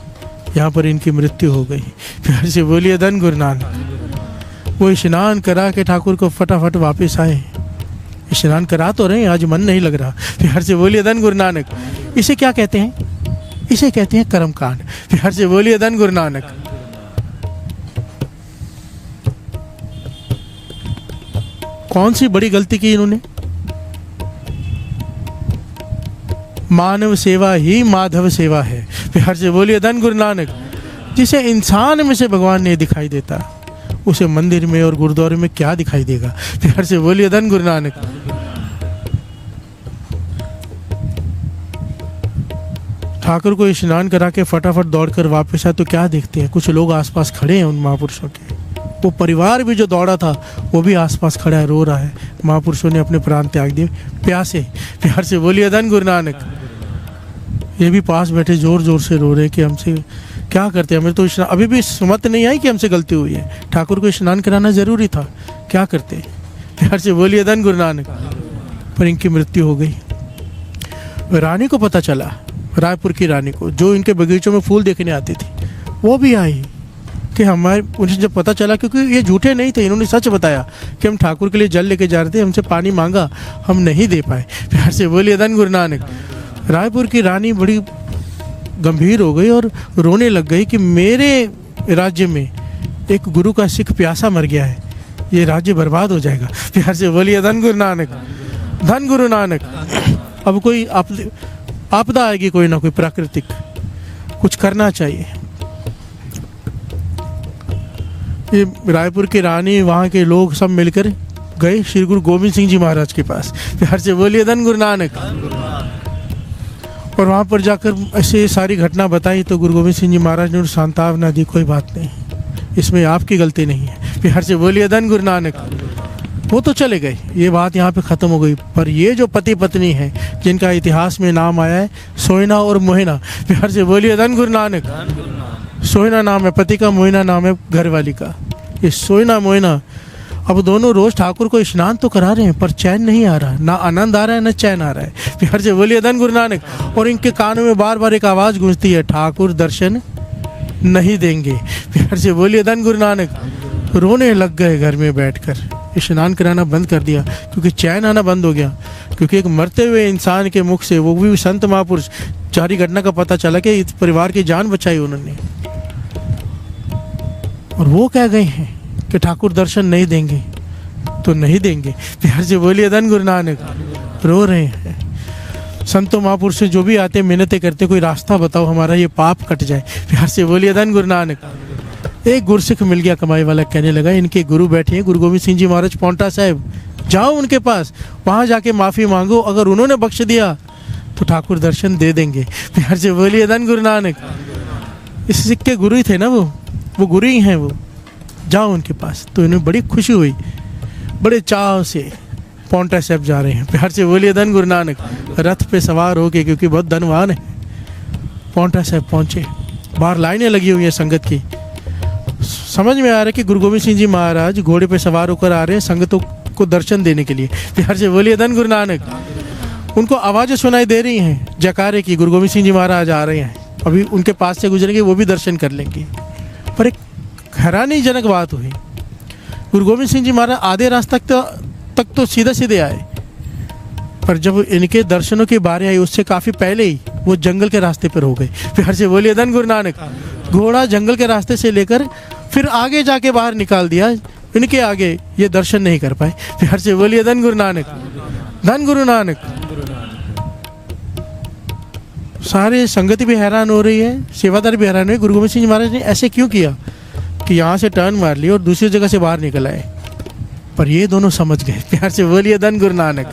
Speaker 1: यहाँ पर इनकी मृत्यु हो गई। प्यार से बोलिए धन गुरु नानक। वो स्नान करा के ठाकुर को फटाफट वापस आए। स्नान करा तो रहे, आज मन नहीं लग रहा। प्यार से बोलिए धन गुरु नानक। इसे क्या कहते हैं? इसे कहते हैं कर्मकांड। प्यार से बोलिए धन गुरु नानक। कौन सी बड़ी गलती की इन्होंने? मानव सेवा ही माधव सेवा है। प्यार से बोलिए धन गुरु नानक। जिसे इंसान में से भगवान नहीं दिखाई देता, उसे मंदिर में और गुरुद्वारे में क्या दिखाई देगा? प्यार से बोलिए धन गुरु नानक। ठाकुर को स्नान करा के फटाफट दौड़कर वापस आए तो क्या देखते हैं? कुछ लोग आसपास खड़े हैं उन महापुरुषों के। वो परिवार भी जो दौड़ा था वो भी आसपास खड़ा है, रो रहा है। महापुरुषों ने अपने प्राण त्याग दिए प्यासे। प्यार से बोलिए धन गुरु नानक। ये भी पास बैठे जोर जोर से रो रहे कि हमसे क्या करते हैं, हमें तो स्नान, अभी भी सुमत नहीं आई कि हमसे गलती हुई है, ठाकुर को स्नान कराना जरूरी था, क्या करते? प्यार से बोलिए धन गुरु नानक। पर इनकी मृत्यु हो गई। रानी को पता चला, रायपुर की रानी को, जो इनके बगीचों में फूल देखने आती थी, वो भी आई कि हमारे, उन्हें जब पता चला, क्योंकि ये झूठे नहीं थे, इन्होंने सच बताया कि हम ठाकुर के लिए जल लेके जा रहे थे, हमसे पानी मांगा, हम नहीं दे पाए। प्यार से बोलिए धन गुरु नानक। रायपुर की रानी बड़ी गंभीर हो गई और रोने लग गई कि मेरे राज्य में एक गुरु का सिख प्यासा मर गया है, ये राज्य बर्बाद हो जाएगा। प्यार से बोलिए धन गुरु नानक, धन गुरु नानक। अब कोई आपदा आएगी, कोई ना कोई प्राकृतिक, कुछ करना चाहिए। ये रायपुर की रानी, वहाँ के लोग सब मिलकर गए श्री गुरु गोविंद सिंह जी महाराज के पास। प्यार से बोलिए धन गुरु नानक। और वहाँ पर जाकर ऐसे सारी घटना बताई तो गुरु गोविंद सिंह जी महाराज ने सांत्वना दी, कोई बात नहीं, इसमें आपकी गलती नहीं है। प्यार से बोलिए धन गुरु नानक। वो तो चले गए, ये बात यहाँ पे ख़त्म हो गई। पर ये जो पति पत्नी है जिनका इतिहास में नाम आया है, सोहिना और मोहिना, प्यार से बोलिए धन गुरु नानक। सोहिना नाम है पति का, मोहिना नाम है घरवाली का। ये सोहिना मोहिना अब दोनों रोज ठाकुर को स्नान तो करा रहे हैं, पर चैन नहीं आ रहा, ना आनंद आ रहा है ना चैन आ रहा है। प्यार से बोलिए धन गुरु नानक। और इनके कानों में बार बार एक आवाज़ गूंजती है, ठाकुर दर्शन नहीं देंगे। प्यार से बोलिए धन गुरु नानक। रोने लग गए घर में बैठकर, स्नान कराना बंद कर दिया क्योंकि चैन आना बंद हो गया। क्योंकि एक मरते हुए इंसान के मुख से, वो भी संत महापुरुष, सारी घटना का पता चला कि इस परिवार की जान बचाई उन्होंने। और वो कह गए हैं कि ठाकुर दर्शन नहीं देंगे तो नहीं देंगे। प्यार से बोलिए धन गुरु नानक। रो रहे हैं। संतों महापुरुष जो भी आते मिन्नतें करते, कोई रास्ता बताओ हमारा ये पाप कट जाए। प्यार से बोलिए धन गुरु नानक। एक गुरसिख मिल गया कमाई वाला, कहने लगा इनके गुरु बैठे हैं गुरु गोविंद सिंह जी महाराज पौंटा साहिब, जाओ उनके पास, वहाँ जाके माफ़ी मांगो, अगर उन्होंने बख्श दिया तो ठाकुर दर्शन दे देंगे। प्यार से बोलिए धन गुरु नानक। इस सिख के गुरु ही थे ना, वो गुरु ही हैं वो, जाओ उनके पास। तो इन्हें बड़ी खुशी हुई, बड़े चाव से पौंटा साहिब जा रहे हैं। प्यार से बोलिए धन गुरु नानक। रथ पे सवार होके, क्योंकि बहुत धनवान है, पौंटा साहिब पहुँचे। बाहर लाइनें लगी हुई हैं संगत की। समझ में आ रहा है कि गुरु गोविंद सिंह जी महाराज घोड़े पे सवार होकर आ रहे हैं संगतों को दर्शन देने के लिए। प्यार से बोलिए धन गुरु नानक। उनको आवाज़ें सुनाई दे रही हैं जयकारे की, गुरु गोविंद सिंह जी महाराज आ रहे हैं, अभी उनके पास से गुजरेंगे, वो भी दर्शन कर लेंगे। पर एक हैरानीजनक बात हुई, गुरु गोविंद सिंह जी महाराज आधे रास्ते तक तो सीधे सीधे आए, पर जब इनके दर्शनों की बारी आई उससे काफ़ी पहले ही वो जंगल के रास्ते पर हो गए। प्यार से बोलिए धन गुरु नानक। घोड़ा जंगल के रास्ते से लेकर फिर आगे जाके बाहर निकाल दिया, इनके आगे ये दर्शन नहीं कर पाए। प्यार से बोलिए धन गुरु नानक, धन गुरु नानक। सारे संगति भी हैरान हो रही है, सेवादार भी हैरान है, गुरु गोविंद सिंह जी महाराज ने ऐसे क्यों किया कि यहाँ से टर्न मार लिया और दूसरी जगह से बाहर निकल आए। पर ये दोनों समझ गए। प्यार से बोलिए धन गुरु नानक,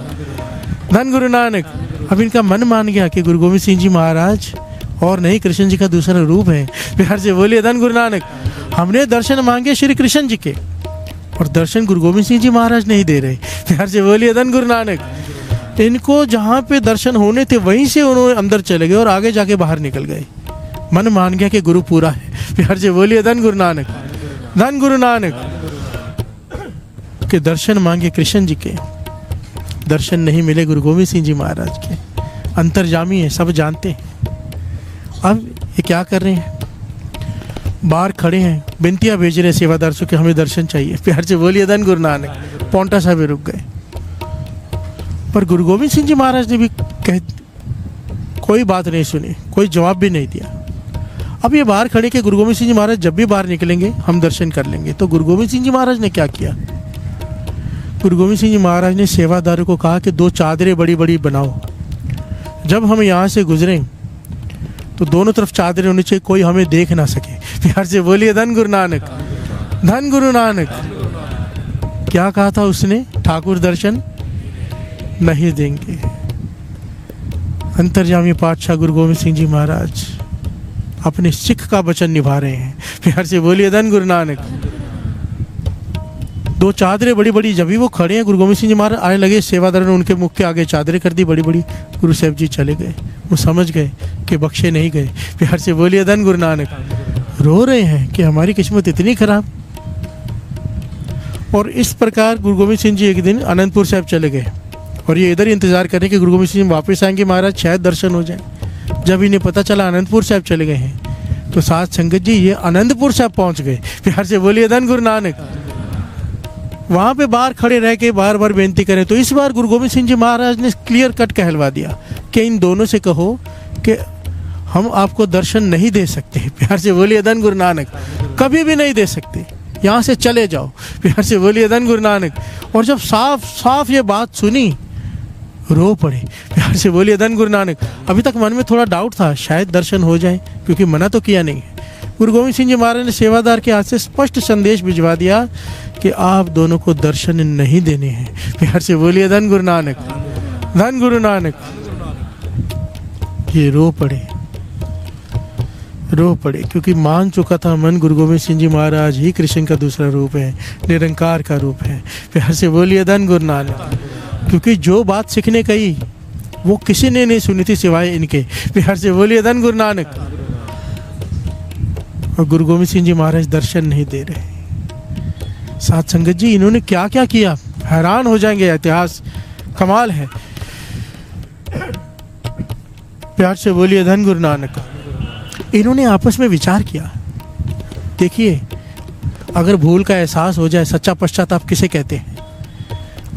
Speaker 1: धन गुरु नानक। अब इनका मन मान गया कि गुरु गोविंद सिंह जी महाराज और नहीं कृष्ण जी का दूसरा रूप है। प्यार से बोलिए धन गुरु नानक। हमने दर्शन मांगे श्री कृष्ण जी के और दर्शन गुरु गोविंद सिंह जी महाराज नहीं दे रहे। प्यार से बोलिए धन गुरु नानक। इनको जहाँ पे दर्शन होने थे वहीं से उन्होंने अंदर चले गए और आगे जाके बाहर निकल गए। मन मान गया कि गुरु पूरा है। प्यार से बोलिए धन गुरु नानक, धन गुरु नानक। के दर्शन मांगे कृष्ण जी के, दर्शन नहीं मिले गुरु गोविंद सिंह जी महाराज के। अंतर्जामी है, सब जानते हैं। अब ये क्या कर रहे हैं, बाहर खड़े हैं, बिनतियाँ भेज रहे हैं सेवादार से कि हमें दर्शन चाहिए। प्यार से बोलिए धन गुरु नानक। पौंटा साहब रुक गए, पर गुरु गोविंद सिंह जी महाराज ने भी कोई बात नहीं सुनी, कोई जवाब भी नहीं दिया। अब ये बाहर खड़े के गुरु गोविंद सिंह जी महाराज जब भी बाहर निकलेंगे हम दर्शन कर लेंगे। तो गुरु गोविंद सिंह जी महाराज ने क्या किया, गुरु गोविंद सिंह जी महाराज ने सेवादारों को कहा कि 2 चादरें बड़ी बड़ी बनाओ, जब हम यहाँ से गुजरें तो दोनों तरफ चादरें होनी चाहिए, कोई हमें देख ना सके। प्यार से बोलिए धन गुरु नानक, धन गुरु नानक। क्या कहा था उसने, ठाकुर दर्शन नहीं देंगे। अंतर्यामी पातशाह गुरु गोविंद सिंह जी महाराज अपने सिख का वचन निभा रहे हैं। प्यार से बोलिए धन गुरु नानक। 2 चादरें बड़ी बड़ी, जब भी वो खड़े हैं गुरु गोविंद सिंह जी महाराज आने लगे, सेवादार ने उनके मुख के आगे चादरें कर दी बड़ी बड़ी। गुरु साहब जी चले गए, वो समझ गए कि बख्शे नहीं गए। प्यार से बोलिए धन गुरु नानक। रो रहे हैं कि हमारी किस्मत इतनी खराब। और इस प्रकार गुरु गोविंद सिंह जी एक दिन आनंदपुर साहब चले गए और ये इधर ही इंतजार कर रहे कि गुरु गोविंद सिंह जी वापस आएंगे, महाराज शायद दर्शन हो जाए। जब इन्हें पता चला आनंदपुर साहब चले गए हैं तो साथ संगत जी ये आनंदपुर साहब पहुंच गए। प्यार से बोलिए धन गुरु नानक। वहाँ पे बाहर खड़े रह के बार बार बेनती करें तो इस बार गुरु गोविंद सिंह जी महाराज ने क्लियर कट कहलवा दिया कि इन दोनों से कहो कि हम आपको दर्शन नहीं दे सकते। प्यार से बोलिए धन गुरु नानक। कभी भी नहीं दे सकते, यहाँ से चले जाओ। प्यार से बोलिए धन गुरु नानक। और जब साफ साफ ये बात सुनी रो पड़े। प्यार से बोलिए धन गुरु नानक। अभी तक मन में थोड़ा डाउट था शायद दर्शन हो जाए, क्योंकि मना तो किया नहीं है। गुरु गोविंद सिंह जी महाराज ने सेवादार के हाथ से स्पष्ट संदेश भिजवा दिया कि आप दोनों को दर्शन नहीं देने हैं। प्यार से बोलिए धन गुरु नानक, धन गुरु नानक। ये रो पड़े क्योंकि मान चुका था मन गुरु गोविंद सिंह जी महाराज ही कृष्ण का दूसरा रूप है, निरंकार का रूप है। प्यार से बोलिए धन गुरु नानक। क्योंकि जो बात सीखने कही वो किसी ने नहीं सुनी थी सिवाय इनके। प्यार से बोलिए धन गुरु नानक। और गुरु गोविंद सिंह जी महाराज दर्शन नहीं दे रहे। साथ संगत जी इन्होंने क्या क्या किया, हैरान हो जाएंगे, इतिहास कमाल है। प्यार से बोलिए धन गुरु नानक। इन्होंने आपस में विचार किया। देखिए अगर भूल का एहसास हो जाए, सच्चा पश्चाताप किसे कहते हैं।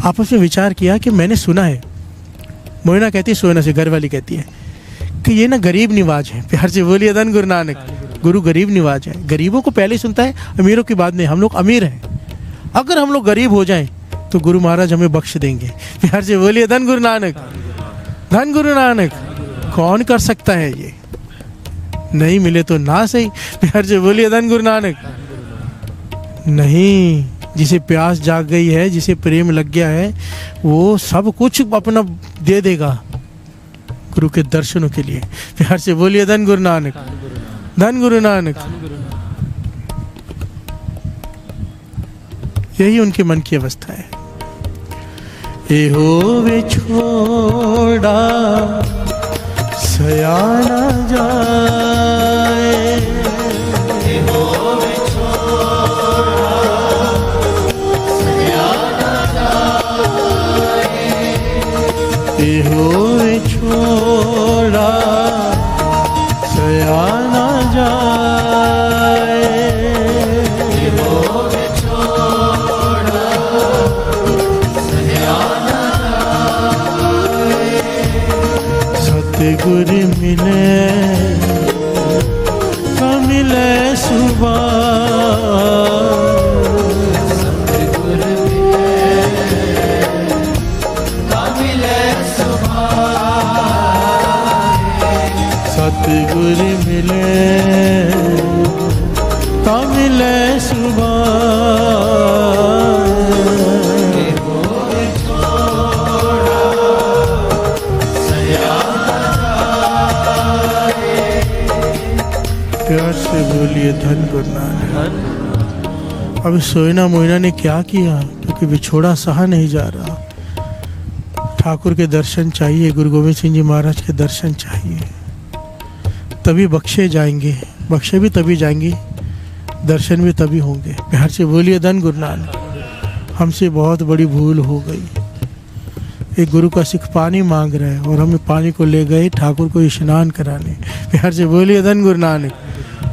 Speaker 1: आपस में विचार किया कि मैंने सुना है, मोइना कहती है सोना से, घर वाली कहती है कि ये ना गरीब निवाज है। प्यार से बोलिए धन गुरु नानक। गुरु गरीब निवाज है, गरीबों को पहले सुनता है, अमीरों की बात नहीं। हम लोग अमीर हैं, अगर हम लोग गरीब हो जाएं तो गुरु महाराज हमें बख्श देंगे। प्यार से बोलिए धन गुरु नानक, धन गुरु नानक। कौन कर सकता है ये, नहीं मिले तो ना सही। प्यार से बोलिए धन गुरु नानक। नहीं, जिसे प्यास जाग गई है, जिसे प्रेम लग गया है, वो सब कुछ अपना दे देगा गुरु के दर्शनों के लिए। प्यार से बोलिए धन गुरु नानक, धन गुरु नानक। यही उनके मन की अवस्था है। ए हो वे छोड़ा सयाना जाए, ए हो वे छोड़ा सयाना जाए, ए हो वे छोड़ा सयाना जाए, ए हो वे छोड़ा सयाना जाए।
Speaker 2: सतगुर मिले ता मिले सुभाए। प्यार से बोलिए धन गुरु नानक। अब सोयना मोइना ने क्या किया, क्योंकि बिछोड़ा सहा नहीं जा रहा। ठाकुर के दर्शन चाहिए, गुरु गोविंद सिंह जी महाराज के दर्शन चाहिए, तभी बख्शे जाएंगे। बख्शे भी तभी जाएंगे, दर्शन भी तभी होंगे। प्यार से बोलिए धन गुरु नानक। हमसे बहुत बड़ी भूल हो गई। एक गुरु का सिख पानी मांग रहा है और हम पानी को ले गए ठाकुर को स्नान कराने। प्यार से बोलिए धन गुरु नानक।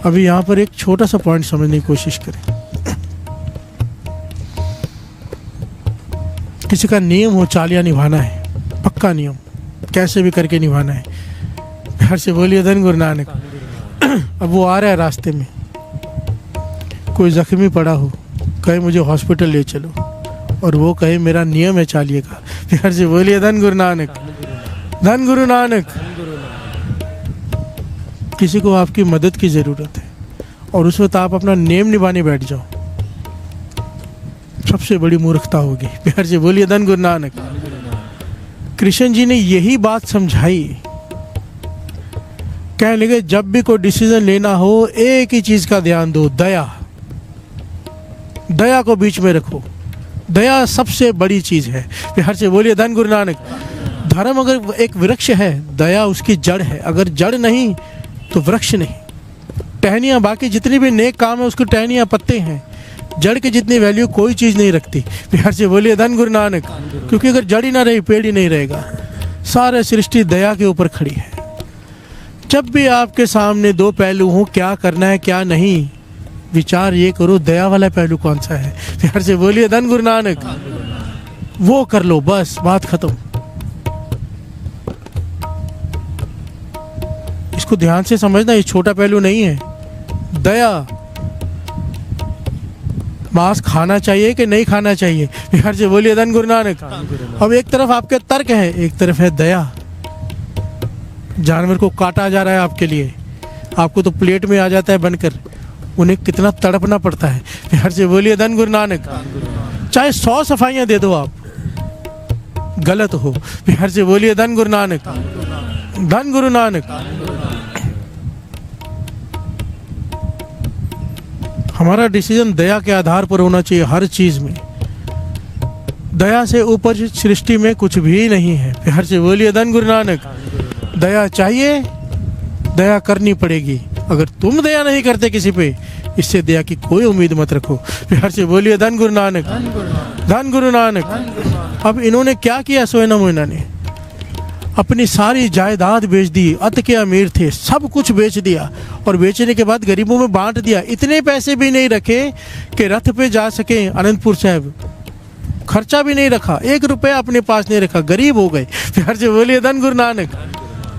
Speaker 2: अभी यहाँ पर एक छोटा सा पॉइंट समझने की कोशिश करें। किसी का नियम हो चालियाँ निभाना है, पक्का नियम, कैसे भी करके निभाना है। प्यार से बोलिए धन गुरु नानक। अब वो आ रहा है रास्ते में, कोई जख्मी पड़ा हो, कहे मुझे हॉस्पिटल ले चलो, और वो कहे मेरा नियम है चालिये का। प्यार से बोलिए धन गुरु नानक। धन गुरु नानक। किसी को आपकी मदद की जरूरत है और उस वक्त आप अपना नियम निभाने बैठ जाओ, सबसे बड़ी मूर्खता होगी। प्यार से बोलिए धन गुरु नानक। कृष्ण जी ने यही बात समझाई। कहने लगे जब भी कोई डिसीजन लेना हो, एक ही चीज का ध्यान दो, दया। दया को बीच में रखो। दया सबसे बड़ी चीज है। प्यार से बोलिए धन गुरु नानक। धर्म अगर एक वृक्ष है, दया उसकी जड़ है। अगर जड़ नहीं तो वृक्ष नहीं। टहनियाँ, बाकी जितनी भी नेक काम है उसकी टहनियाँ पत्ते हैं, जड़ की जितनी वैल्यू कोई चीज़ नहीं रखती। प्यार से बोलिए धन गुरु नानक। क्योंकि अगर जड़ ही ना रही, पेड़ ही नहीं रहेगा। सारे सृष्टि दया के ऊपर खड़ी है। जब भी आपके सामने दो पहलू हो, क्या करना है क्या नहीं, विचार ये करो दया वाला पहलू कौन सा है। प्यार से बोलिए धन गुरु नानक। वो कर लो, बस बात खत्म। इसको ध्यान से समझना, ये छोटा पहलू नहीं है। दया, मांस खाना चाहिए कि नहीं खाना चाहिए। प्यार से बोलिए धन गुरु नानक। अब एक तरफ आपके तर्क है, एक तरफ है दया। जानवर को काटा जा रहा है आपके लिए, आपको तो प्लेट में आ जाता है बनकर, उन्हें कितना तड़पना पड़ता है। प्यार से बोलिए धन गुरु नानक। चाहे 100 सफाइयां दे दो आप, गलत हो। प्यार से बोलिए धन गुरु नानक। धन गुरु नानक। हमारा डिसीजन दया के आधार पर होना चाहिए हर चीज में। दया से ऊपर सृष्टि में कुछ भी नहीं है। प्यार से बोलिए धन गुरु नानक। दया चाहिए, दया करनी पड़ेगी। अगर तुम दया नहीं करते किसी पे, इससे दया की कोई उम्मीद मत रखो। प्यार से बोलिए धन गुरु नानक। धन गुरु नानक। अब इन्होंने क्या किया, सोयना मोइना ने अपनी सारी जायदाद बेच दी। अत के अमीर थे, सब कुछ बेच दिया, और बेचने के बाद गरीबों में बांट दिया। इतने पैसे भी नहीं रखे कि रथ पे जा सके अनंतपुर साहब, खर्चा भी नहीं रखा, 1 रुपया अपने पास नहीं रखा, गरीब हो गए। प्यार से बोलिए धन गुरु नानक।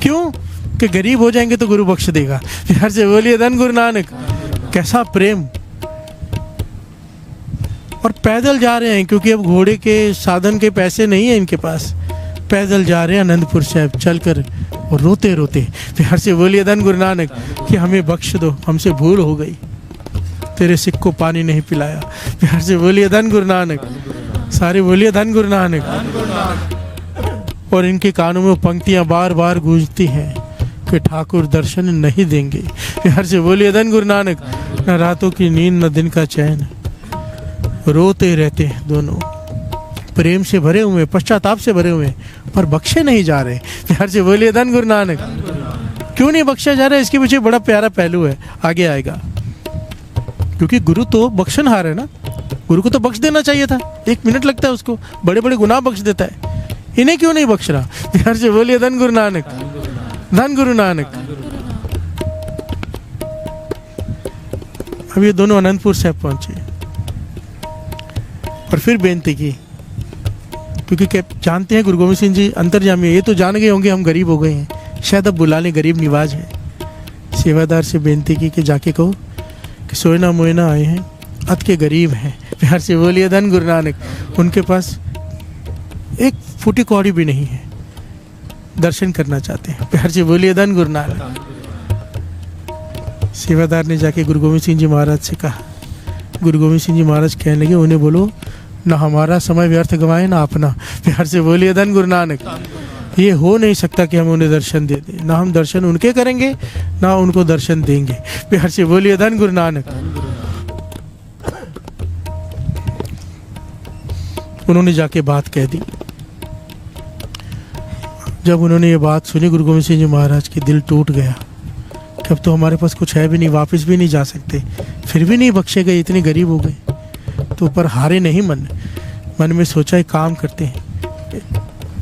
Speaker 2: क्यों? कि गरीब हो जाएंगे तो गुरु बख्श देगा। प्यार से बोलिए धन गुरु नानक। कैसा प्रेम। और पैदल जा रहे हैं, क्योंकि अब घोड़े के साधन के पैसे नहीं है इनके पास। पैदल जा रहे हैं अनंतपुर साहब चलकर, और रोते रोते प्यार से बोलिए धन गुरु नानक कि हमें बख्श दो, हमसे भूल हो गई, तेरे सिख को पानी नहीं पिलाया। प्यार से बोलिए धन गुरु नानक। सारे बोलिए धन गुरु नानक। और इनके कानों में पंक्तियां बार बार गूंजती हैं कि ठाकुर दर्शन नहीं देंगे। प्यार से बोलिए धन गुरु नानक। न रातों की नींद न दिन का चैन, रोते रहते हैं दोनों, प्रेम से भरे हुए, पश्चाताप से भरे हुए, पर बख्शे नहीं जा रहे। प्यार से बोलिए धन गुरु नानक। क्यों नहीं बख्शा जा रहा है, इसके पीछे बड़ा प्यारा पहलू है, आगे आएगा। क्योंकि गुरु तो बख्शनहार है ना, गुरु को तो बख्श देना चाहिए था। 1 मिनट लगता है उसको, बड़े बड़े गुनाह बख्श देता है, इन्हें क्यों नहीं बख्श रहा। प्यार से बोलिए धन गुरु नानक। धन गुरु नानक। अब ये दोनों अनंतपुर साहब पहुंचे और फिर बेनती की, क्योंकि क्या जानते हैं गुरु गोविंद सिंह जी अंतर्यामी है, ये तो जान गए होंगे हम गरीब हो गए हैं, शायद अब बुला लें, गरीब निवाज है। सेवादार से बेनती की कि जाके कहो कि सोना मोइना आए हैं, अत के गरीब हैं, प्यार से बोलिए धन गुरु नानक। उनके पास एक फूटी कौड़ी भी नहीं है, दर्शन करना चाहते हैं, प्यार से बोलिए धन गुरु नानक। सेवादार ने जाके गुरु गोविंद सिंह जी महाराज से कहा। गुरु गोविंद सिंह जी महाराज कहने लगे, उन्हें बोलो ना हमारा समय व्यर्थ गवाए ना अपना, प्यार से बोलिए धन गुरु नानक। ये हो नहीं सकता कि हम उन्हें दर्शन दे दें, ना हम दर्शन उनके करेंगे ना उनको दर्शन देंगे, प्यार से बोलिए धन गुरु नानक। उन्होंने जाके बात कह दी। जब उन्होंने ये बात सुनी, गुरु गोविंद सिंह जी महाराज के दिल टूट गया कि अब तो हमारे पास कुछ है भी नहीं, वापस भी नहीं जा सकते, फिर भी नहीं बख्शे गए, इतने गरीब हो गए। तो पर हारे नहीं मन में सोचा एक काम करते हैं।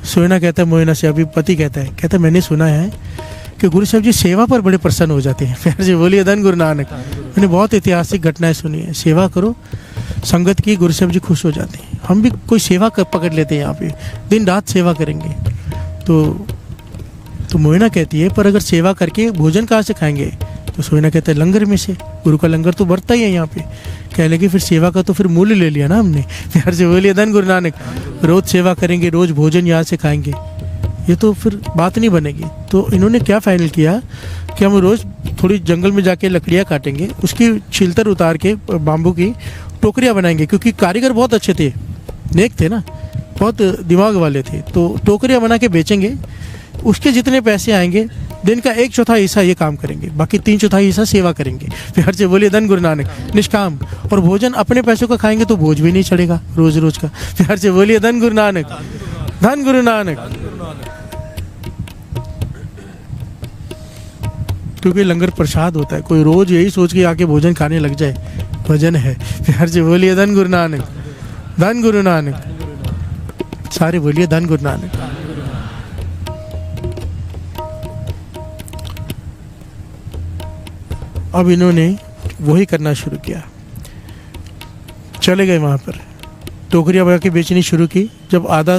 Speaker 2: सोना कहता है मोइना से, अभी पति कहता है मैंने सुना है कि गुरु साहब जी सेवा पर बड़े प्रसन्न हो जाते हैं, प्यार से बोलिए धन गुरु नानक। मैंने बहुत ऐतिहासिक घटनाएं सुनी है, सेवा करो संगत की, गुरु साहब जी खुश हो जाते हैं। हम भी कोई सेवा पकड़ लेते हैं, यहाँ पे दिन रात सेवा करेंगे। तो मोइना कहती है, पर अगर सेवा करके भोजन कहाँ से खाएंगे? तो सोना कहता है लंगर में से, गुरु का लंगर तो बढ़ता ही है यहाँ पे। कह लगे फिर सेवा का तो फिर मूल्य ले लिया ना हमने, प्यार से बोलिए धन गुरु नानक। रोज सेवा करेंगे, रोज भोजन यहाँ से खाएंगे, ये तो फिर बात नहीं बनेगी। तो इन्होंने क्या फाइनल किया कि हम रोज थोड़ी जंगल में जाके लकड़ियाँ काटेंगे, उसकी छिलतर उतार के बाम्बू की टोकरियाँ बनाएंगे, क्योंकि कारीगर बहुत अच्छे थे, नेक थे ना, बहुत दिमाग वाले थे। तो टोकरियाँ बना के बेचेंगे, उसके जितने पैसे आएंगे दिन का 1/4 हिस्सा ये काम करेंगे, बाकी 3/4 हिस्सा सेवा करेंगे, प्यार से बोलिए धन गुरु नानक। निष्काम, और भोजन अपने पैसों का खाएंगे तो बोझ भी नहीं चढ़ेगा रोज रोज का, प्यार से बोलिए धन गुरु नानक, धन गुरु नानक। क्योंकि लंगर प्रसाद होता है, कोई रोज यही सोच के आके भोजन खाने लग जाए, भजन है, प्यार से बोलिए धन गुरु नानक, धन गुरु नानक। सारे बोलिए धन गुरु नानक। अब इन्होंने वही करना शुरू किया, चले गए वहाँ पर, टोकरियाँ बना के बेचनी शुरू की। जब आधा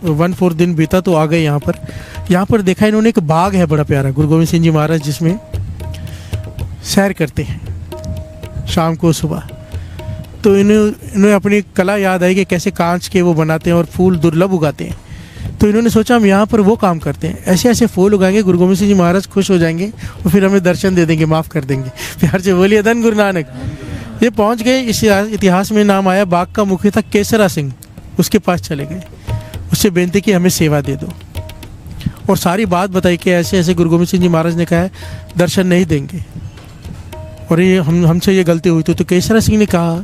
Speaker 2: 1/4 दिन बीता तो आ गए यहाँ पर देखा इन्होंने एक बाग है बड़ा प्यारा, गुरु गोविंद सिंह जी महाराज जिसमें सैर करते हैं शाम को सुबह। तो इन्हें अपनी कला याद आई कि कैसे कांच के वो बनाते हैं और फूल दुर्लभ उगाते हैं। तो इन्होंने सोचा हम यहाँ पर वो काम करते हैं, ऐसे ऐसे फूल उगाएंगे, गुरु गोविंद सिंह जी महाराज खुश हो जाएंगे और फिर हमें दर्शन दे देंगे, माफ़ कर देंगे, प्यार से बोलिए धन गुरु नानक। ये पहुँच गए, इस इतिहास में नाम आया, बाग का मुखी था केसरा सिंह, उसके पास चले गए, उससे बेनती की हमें सेवा दे दो, और सारी बात बताई कि ऐसे ऐसे गुरु गोविंद सिंह जी महाराज ने कहा है दर्शन नहीं देंगे, और ये हमसे ये गलती हुई। तो केसरा सिंह ने कहा,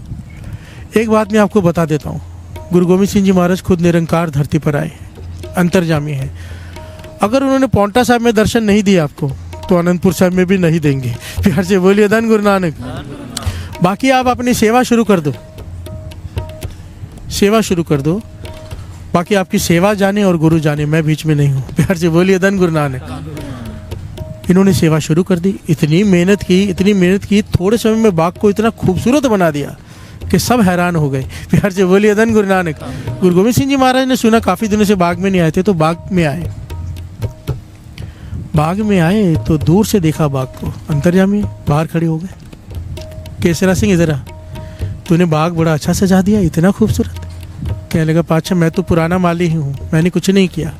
Speaker 2: एक बात मैं आपको बता देता हूँ, गुरु गोविंद सिंह जी महाराज खुद निरंकार धरती पर आए, अंतर्जामी है। अगर उन्होंने पौंटा साहब में दर्शन नहीं दिया आपको, तो आनंदपुर साहब में भी नहीं देंगे, प्यार से बोलिए धन गुरु नानक। बाकी आप अपनी सेवा शुरू कर दो, सेवा शुरू कर दो, बाकी आपकी सेवा जाने और गुरु जाने, मैं बीच में नहीं हूँ, प्यार से बोलिए धन गुरु नानक। इन्होंने सेवा शुरू कर दी, इतनी मेहनत की, थोड़े समय में बाग को इतना खूबसूरत बना दिया कि सब हैरान हो गए, प्यार से बोलिए धन गुरु नानक। गुरु गोविंद सिंह जी महाराज ने सुना काफ़ी दिनों से बाग में नहीं आए थे, तो बाग में आए तो दूर से देखा बाग को, अंतर्जामी बाहर खड़े हो गए। केसरा सिंह इधर आ, तूने बाग बड़ा अच्छा सजा दिया, इतना खूबसूरत। कहने लगा, पाछा मैं तो पुराना माली ही हूँ, मैंने कुछ नहीं किया,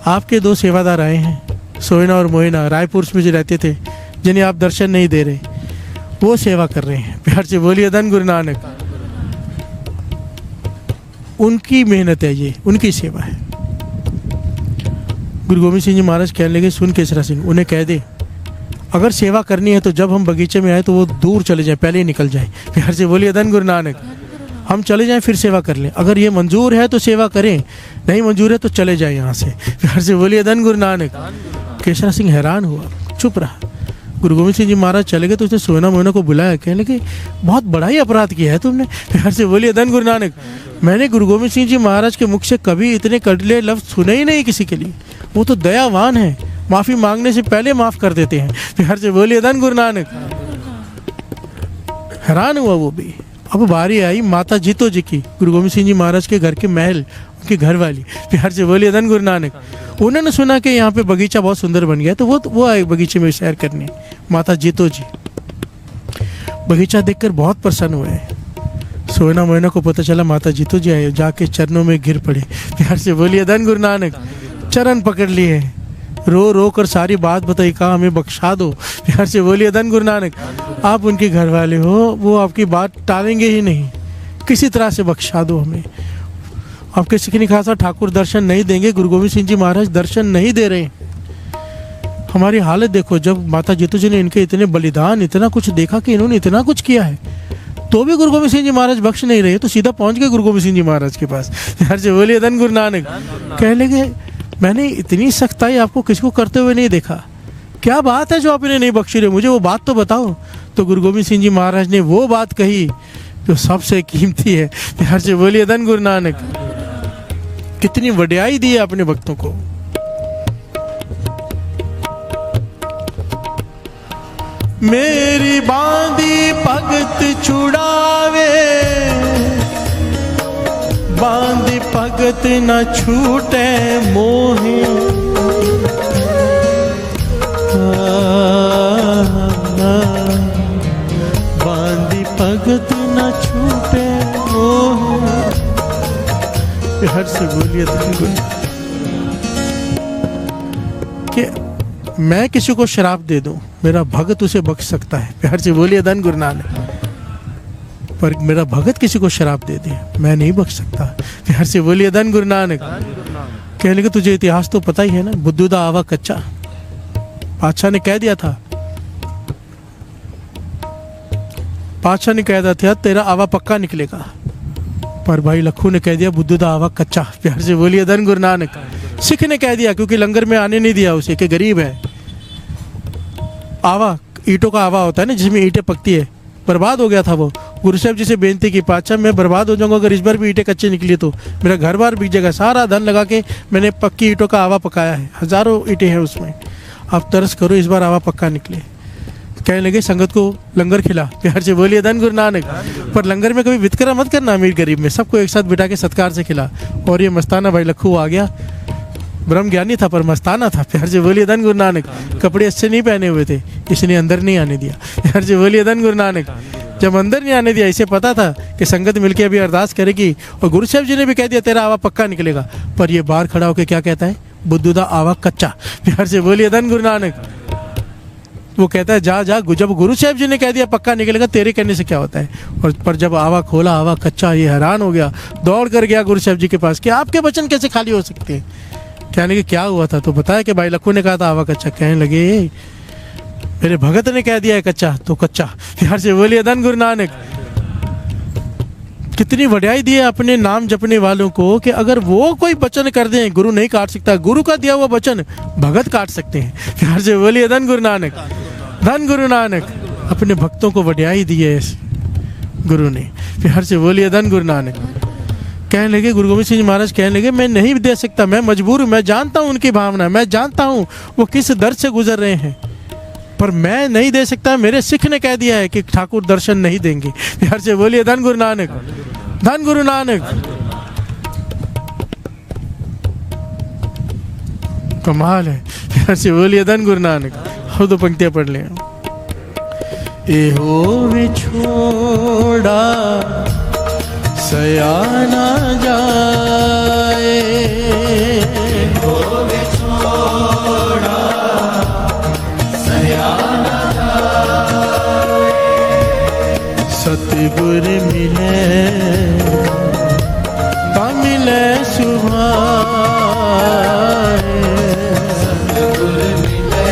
Speaker 2: आपके 2 सेवादार आए हैं, सोइना और मोइना, रायपुर में जो रहते थे, जिन्हें आप दर्शन नहीं दे रहे, वो सेवा कर रहे हैं, प्यार से बोलिए धन गुरु नानक। उनकी मेहनत है, ये उनकी सेवा है। गुरु गोविंद सिंह जी महाराज कहने लगे, सुन केसरा सिंह, उन्हें कह दे अगर सेवा करनी है तो जब हम बगीचे में आए तो वो दूर चले जाए, पहले ही निकल जाए, प्यार से बोलिए धन गुरु नानक। हम चले जाएं फिर सेवा कर लें, अगर ये मंजूर है तो सेवा करें, नहीं मंजूर है तो चले जाए यहाँ से, प्यार से बोलिए धन गुरु नानक। केसरा सिंह हैरान हुआ, चुप रहा। गुरु गोविंद सिंह जी महाराज चले गए तो उसने सोना मोइना को बुलाया, कहने लगे, बहुत बड़ा ही अपराध किया है तुमने, प्यार से बोलिए धन गुरु नानक। मैंने गुरु गोविंद सिंह जी महाराज के मुख से कभी इतने कड़वे लफ्ज़ सुने ही नहीं किसी के लिए, वो तो दयावान है, माफ़ी मांगने से पहले माफ़ कर देते हैं, प्यार से बोलिए धन गुरु नानक। हैरान हुआ वो भी। अब बारी आई माता जीतो जी की, गुरु गोविंद सिंह जी महाराज के घर के महल, उनकी घर वाली, प्यार से बोलिए धन गुरु नानक। उन्होंने सुना कि यहाँ पे बगीचा बहुत सुंदर बन गया, तो वो आए बगीचे में सैर करने, माता जीतो जी। बगीचा देखकर बहुत प्रसन्न हुए। सोना मोना को पता चला माता जीतो जी आए, जाके चरणों में गिर पड़े, प्यार से बोलिए धन गुरु नानक। चरण पकड़ लिए, रो रो कर सारी बात बताई, कहा हमें बख्शा दो, प्यार से बोलिए धन गुरु नानक। आप उनके घर वाले हो, वो आपकी बात टालेंगे ही नहीं, किसी तरह से बख्शा दो हमें। आपके सिखनी खासा ठाकुर दर्शन नहीं देंगे, गुरु गोविंद सिंह जी महाराज दर्शन नहीं दे रहे। हमारी हालत देखो, जब माता जीतू जी ने इनके इतने बलिदान, इतना कुछ देखा कि इन्होंने इतना कुछ किया है, तो भी गुरु गोविंद सिंह जी महाराज बख्श नहीं रहे, तो सीधा पहुंच गए गुरु गोविंद सिंह जी महाराज के पास। यार से बोलिए धन गुरु नानक। कह लगे मैंने इतनी सख्ताई आपको किसी को करते हुए नहीं देखा, क्या बात है जो आप इन्हें नहीं बख्श रहे, मुझे वो बात तो बताओ। तो गुरु गोविंद सिंह जी महाराज ने वो बात कही जो सबसे कीमती है। यार से बोलिए धन गुरु नानक। कितनी वड्याई दी है अपने भक्तों को। मेरी बांधी भगत छुड़ावे, बांधी भगत न छूटे मोहे। बांधी भगत न छूटे मोहे। हर से बोलिए कि मैं किसी को शराब दे दूं, मेरा भगत उसे बख्श सकता है, प्यार से बोलिए धन गुरु नानक। पर मेरा भगत किसी को शराब दे दे, मैं नहीं बख्श सकता, प्यार से बोलिए धन गुरु नानक। कहने के तुझे इतिहास तो पता ही है ना, बुद्धू दा आवा कच्चा, पातशाह ने कह दिया था, पातशाह ने कह दिया था तेरा आवा पक्का निकलेगा, पर भाई लखू ने कह दिया बुद्धू दा आवा कच्चा, प्यार से बोलिए धन गुरु नानक। सिख ने कह दिया, क्योंकि लंगर में आने नहीं दिया उसे, कि गरीब है। आवा ईंटों का आवा होता है ना, जिसमें ईंटें पकती है, बर्बाद हो गया था वो। गुरु साहब जी से बेनती की, पातशाह मैं बर्बाद हो जाऊंगा अगर इस बार भी ईंटें कच्चे निकली तो, मेरा घर बार बिक जाएगा। सारा धन लगा के मैंने पक्की ईंटों का आवा पकाया है, हजारों ईंटें हैं उसमें, आप तरस करो इस बार आवा पक्का निकले। कहने लगे संगत को लंगर खिला, प्यार से बोलिए धन गुरु नानक। पर लंगर में कभी वितकरा मत करना अमीर गरीब में, सबको एक साथ बिठा के सत्कार से खिला। और ये मस्ताना भाई लखू आ गया, ब्रह्म ज्ञानी था पर मस्ताना था, प्यार से बोलिए धन गुरु नानक। कपड़े अच्छे नहीं पहने हुए थे, इसने अंदर नहीं आने दिया, प्यार से बोलिए धन गुरु नानक। जब अंदर नहीं आने दिया, इसे पता था कि संगत मिलके अभी अरदास करेगी, और गुरु साहब जी ने भी कह दिया तेरा आवा पक्का निकलेगा, पर ये बाहर खड़ा होकर क्या कहता है, बुद्धू दा आवा कच्चा, प्यार से बोलिए धन गुरु नानक। वो कहता है जा जा, जब गुरु साहब जी ने कह दिया पक्का निकलेगा, तेरे कहने से क्या होता है। और पर जब आवा खोला, आवा कच्चा, ये हैरान हो गया, दौड़ कर गया गुरु साहब जी के पास कि आपके वचन कैसे खाली हो सकते हैं। कहने के क्या हुआ था, तो बताया कि भाई लखू ने कहा था आवा कच्चा। कहने लगे मेरे भगत ने कह दिया है कच्चा तो कच्चा, प्यार से बोलिए धन गुरु नानक। कितनी वड्याई दी है अपने नाम जपने वालों को, कि अगर वो कोई वचन कर दें गुरु नहीं काट सकता, गुरु का दिया हुआ वचन भगत काट सकते हैं, प्यार से बोलिए धन गुरु नानक। धन गुरु नानक। अपने भक्तों को वड्याई दी है गुरु ने, प्यार से बोलिए धन गुरु नानक। कहने लगे गुरु गोविंद सिंह जी महाराज, कहने लगे मैं नहीं दे सकता, मैं मजबूर हूँ, मैं जानता हूँ उनकी भावना, मैं जानता हूँ वो किस दर्द से गुजर रहे हैं, पर मैं नहीं दे सकता। मेरे सिख ने कह दिया है कि ठाकुर दर्शन नहीं देंगे, प्यार से बोलिए धन गुरु नानक। धन गुरु नानक। कमाल है, प्यार से बोलिए धन गुरु नानक। हम दो पंक्तियां पढ़ लें। एहो विछोड़ा सया ना जाए, एहो विछोड़ा सया ना जाए, सतगुर मिले ता मिले सुभाए, सतगुर मिले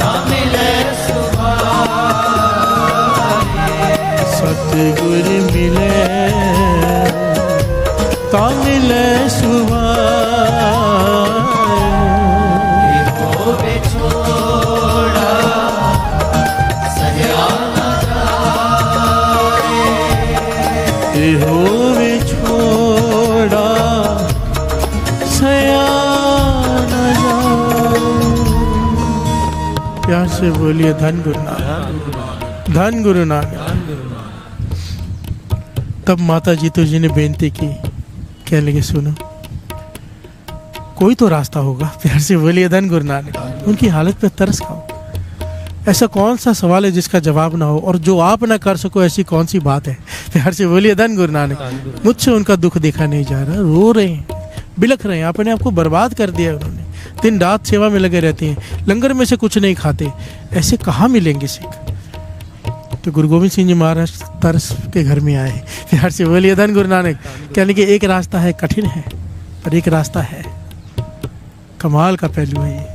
Speaker 2: ता मिले सुभाए, सतगुर मिले ता मिले सुभाए। एहो विछोड़ा सया ना जाए, एहो विछोड़ा सया ना जाए। प्यार से बोलिए धन गुरु नानक। धन गुरु नानक। तब माता जीतो जी ने बेनती की, कहने लगे सुनो कोई तो रास्ता होगा, प्यार से बोलिए धन गुरु नानक। उनकी हालत पे तरस खाओ, ऐसा कौन सा सवाल है जिसका जवाब ना हो, और जो आप ना कर सको ऐसी कौन सी बात है। प्यार से बोलिए धन गुरु नानक। मुझसे उनका दुख देखा नहीं जा रहा, रो रहे हैं, बिलख रहे हैं, अपने आप को बर्बाद कर दिया उन्होंने, दिन रात सेवा में लगे रहते हैं, लंगर में से कुछ नहीं खाते। ऐसे कहाँ मिलेंगे सिख। तो गुरु गोविंद सिंह जी महाराज तरस के घर में आए। प्यार से बोलिए धन गुरु नानक। कहने कि एक रास्ता है कठिन है, पर एक रास्ता है, कमाल का पहलू है ये।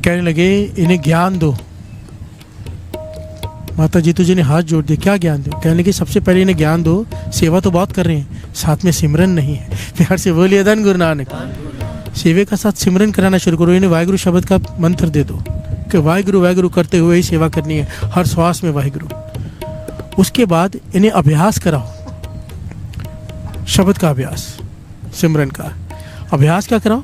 Speaker 2: कहने लगे इन्हें ज्ञान दो। माता जीतू जी ने हाथ जोड़ दिए, क्या ज्ञान दो। कहने लगे सबसे पहले इन्हें ज्ञान दो, सेवा तो बहुत कर रहे हैं, साथ में सिमरन नहीं है। प्यार से बोलिए धन गुरु नानक। सेवे का साथ सिमरन कराना शुरू करो, इन्हें वाहिगुरु शब्द का मंत्र दे दो कि वाहिगुरु वाहिगुरु करते हुए ही सेवा करनी है, हर श्वास में वाहिगुरु। उसके बाद इन्हें अभ्यास कराओ, शब्द का अभ्यास, सिमरन का अभ्यास क्या कराओ।